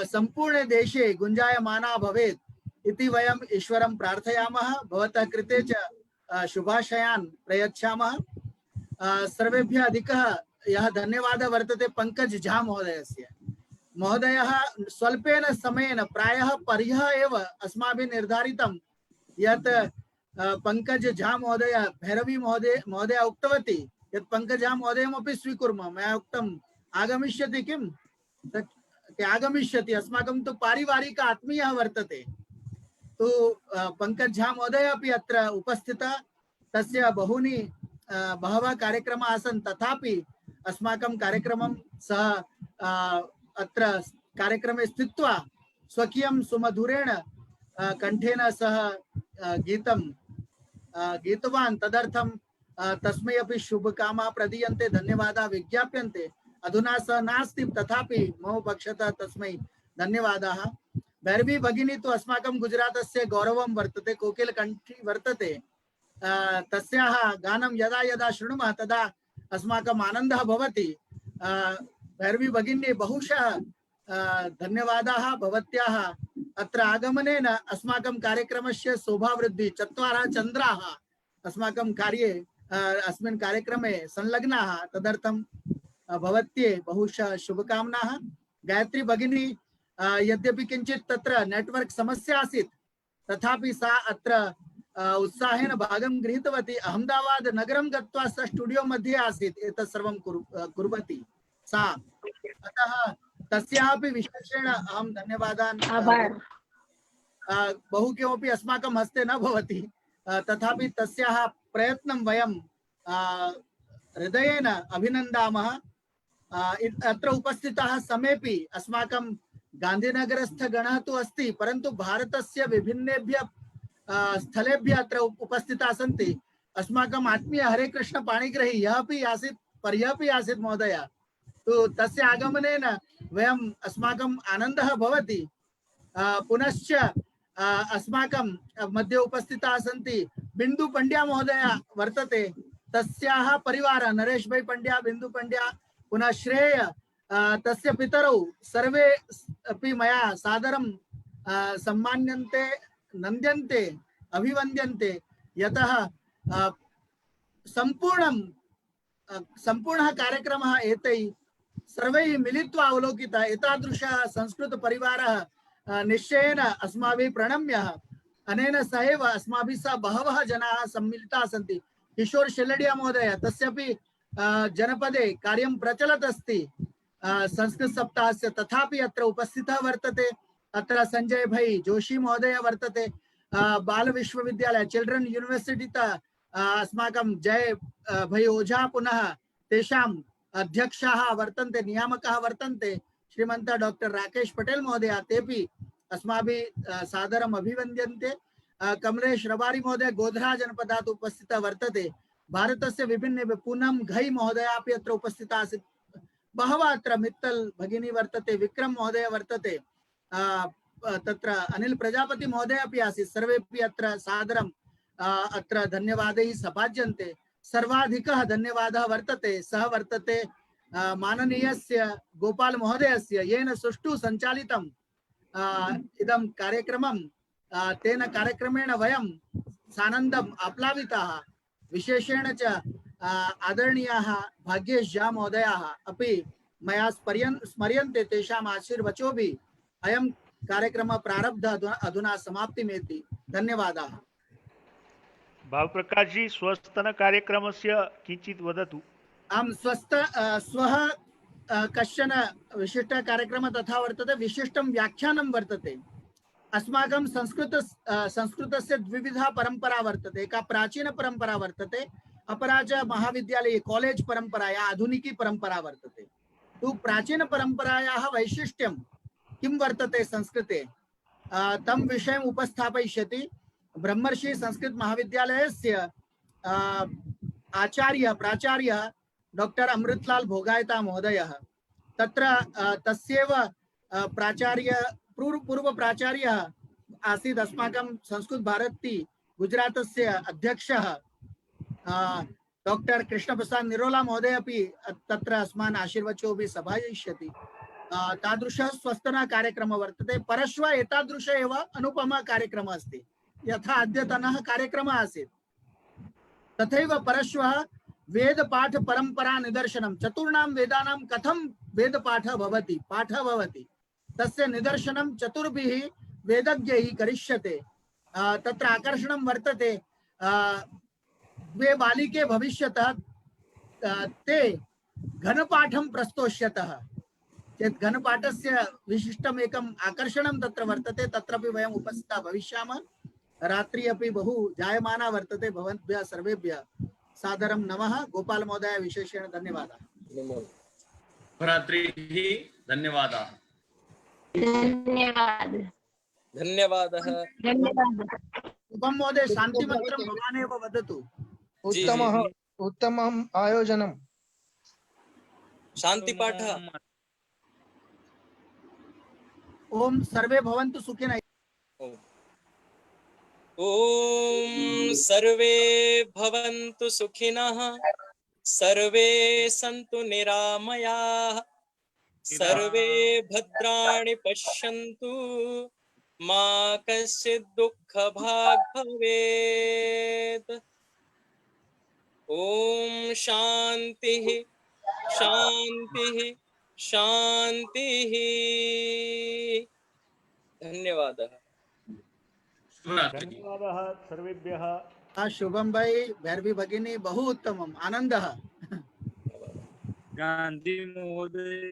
सम्पूर्णे देशे गुञ्जायमाना भवेत् इति वयम् ईश्वरं प्रार्थयामः। भवतः कृते च शुभाशयान् प्रयच्छामः। सर्वेभ्यः अधिकः यः धन्यवादः वर्तते पंकज झा महोदयस्य। महोदयः स्वल्पेन समयेन प्रायः पर्यः एव अस्माभिः निर्धारितं यत् पंकज झा महोदय भैरवी महोदय उक्तवती यत् पंकज झा महोदयमपि स्वीकुर्मः। मया उक्तम् आगमिष्यति किं? आगमिष्यति, अस्माकं तु पारिवारिक आत्मीयः वर्तते। तो पंकज झा महोदय अपि अत्र उपस्थितः। तस्य बहवः कार्यक्रमाः आसन्, तथापि अस्माकं कार्यक्रमं सः अत्र कार्यक्रमे स्थित्वा स्वकीयं सुमधुरेण कण्ठेन सः गीतवान्। तदर्थं तस्मै अपि शुभकामनाः प्रदीयन्ते, धन्यवादाः विज्ञाप्यन्ते। अधुना सः नास्ति, तथापि मम पक्षतः तस्मै धन्यवादाः। भैरवी भगिनी तु अस्माकं गुजरातस्य गौरवं वर्तते, कोकिलकण्ठी वर्तते। तस्याः गानं यदा यदा शृणुमः तदा अस्माकम् आनन्दः भवति। भैरवी भगिनी बहुशः धन्यवादाः। भवत्याः अत्र आगमनेन अस्माकं कार्यक्रमस्य शोभावृद्धिः, 4 चन्द्राः अस्माकं कार्ये अस्मिन् कार्यक्रमे संलग्नाः। तदर्थं भवत्यै बहुशः शुभकामनाः। गायत्री भगिनी यद्यपि किञ्चित् तत्र नेटवर्क समस्या आसीत्, तथापि सा अत्र उत्साहेन भागं गृहीतवती। अहमदाबाद नगरं गत्वा सा स्टूडियो मध्ये आसीत् एतत् सर्वं कुर्वती सा। अतः तस्यापि विशेषेण अहं धन्यवादान्। बहु किमपि अस्माकं हस्ते न भवति, तथापि तस्याः प्रयत्नं वयं हृदयेन अभिनन्दामः। अत्र उपस्थिताः समेपि अस्माकं गान्धीनगरस्थगणः तु अस्ति, परन्तु भारतस्य विभिन्नेभ्यः स्थलेभ्यः अत्र उपस्थिताः सन्ति। अस्माकम् आत्मीय हरे कृष्ण पाणिग्रही यः अपि आसीत्, पर्यः अपि आसीत् महोदय। तो तस्य आगमनेन वयम् अस्माकम् आनन्दः भवति। पुनश्च अस्माकं मध्ये उपस्थिताः सन्ति। बिन्दु पंड्या महोदय वर्तते, तस्याः परिवारः नरेश भाई पंड्या, बिन्दु पंड्या, पुनः श्रेय, तस्य पितरौ सर्वे अपि मया सादरं सम्मान्यन्ते, नन्द्यन्ते, अभिवन्द्यन्ते। यतः सम्पूर्णः कार्यक्रमः एतैः सर्वैः मिलित्वा अवलोकितः। एतादृशः संस्कृतपरिवारः निश्चयेन अस्माभिः प्रणम्यः। अनेन सहैव अस्माभिः सह बहवः जनाः सम्मिलिताः सन्ति। किशोर शेलडिया महोदय, तस्यापि जनपदे कार्यं प्रचलत् अस्ति संस्कृत सप्ताहस्य, तथापि अत्र उपस्थितः वर्तते। अत्र संजय भाई जोशी महोदय वर्तते। बाल विश्वविद्यालय चिल्ड्रन यूनिवर्सिटी अस्माकं जय भाई ओझा, पुनः तेषाम् अध्यक्षाः वर्तन्ते, नियामकाः वर्तन्ते श्रीमन्तः डॉक्टर राकेश पटेल महोदय। तेपि अस्माभिः सादरम् अभिवन्द्यन्ते। कमलेश रबारी महोदय गोध्रा जनपदात् उपस्थितः वर्तते। भारतस्य विभिन्न पूनम घई महोदय अपि अत्र उपस्थितः आसीत्। बहवः अत्र मित्तल भगिनी वर्तते, विक्रम महोदय वर्तते, तत्र अनिल प्रजापति महोदय अपि आसीत्। सर्वेपि अत्र सादरम् अत्र धन्यवादैः सभाज्यन्ते। सर्वाधिकः धन्यवादः वर्तते सः वर्तते माननीयस्य गोपाल महोदयस्य, येन सुष्ठु सञ्चालितं इदं कार्यक्रमं, तेन कार्यक्रमेण वयं सानन्दम् आप्लाविताः। विशेषेण च आदरणीयाः भाग्येश झा महोदयाः अपि मया स्मर्यन्ते, तेषाम् आशीर्वचोभिः अयं कार्यक्रमः प्रारब्धः अधुना समाप्तिमेति। धन्यवादाः। भावप्रकाश जी, स्वस्तन कार्यक्रमस्य किञ्चित् वदतु। आं स्वः कश्चन विशिष्टः कार्यक्रमः तथा वर्तते, विशिष्टं व्याख्यानं वर्तते। अस्माकं संस्कृतस्य द्विविधा परंपरा वर्तते, एका प्राचीन परंपरा वर्तते, अपरा च महाविद्यालये कॉलेज परंपराया आधुनिकी परंपरा वर्तते। तु प्राचीन परंपरायाः वैशिष्ट्यं किं वर्तते संस्कृते, तं विषयम् उपस्थापयिष्यति ब्रह्मर्षि संस्कृत महाविद्यालयस्य प्राचार्य डॉक्टर अमृतलाल भोगायता महोदयः। तत्र तस्यैव पूर्व प्राचार्य आसीत् अस्माकं संस्कृत भारती गुजरातस्य अध्यक्षः डॉक्टर कृष्णप्रसाद निरोला महोदय अपि तत्र अस्मान् आशीर्वचोभिः सभायिष्यति। तादृशः स्वस्तनः कार्यक्रमः वर्तते। परश्वः एतादृश एव अनुपमः कार्यक्रमः अस्ति, यथा अद्यतनः कार्यक्रमः आसीत् तथैव परश्वः वेदपाठ परंपरा निदर्शनं, चतुर्णां वेदानां कथं वेदपाठः भवति, पाठः भवति, तस्य निदर्शनं चतुर्भिः वेदज्ञैः करिष्यते। तत्र आकर्षणं वर्तते, द्वे बालिके भविष्यतः ते घनपाठं प्रस्तोष्यतः चेत् घनपाठस्य विशिष्टम् एकम् आकर्षणं तत्र वर्तते। तत्रापि वयम् उपस्थिताः भविष्यामः। रात्रि अपि बहु जायमाना वर्तते। भवद्भ्यः सर्वेभ्यः सादरं नमः। गोपाल महोदय विशेषेण धन्यवादाः। शुभरात्रिः। धन्यवादाः। धन्यवादः। धन्यवादः। शुभं महोदय, शान्तिमन्त्रं भवान् एव वदतु। उत्तमम् आयोजनम्। शान्तिपाठः। ओम सर्वे भवन्तु सुखिनः। ओम सर्वे भवन्तु सुखिनः, सर्वे सन्तु निरामयाः, सर्वे भद्राणि पश्यन्तु, मा कश्चित् दुःखभाग् भवेत्। ओम शान्तिः शान्तिः शान्तिः। धन्यवादः। धन्यवादः सर्वेभ्यः। शुभम भाई, भैरवी भगिनी, बहु उत्तमम्, आनन्दः। गांधी महोदय।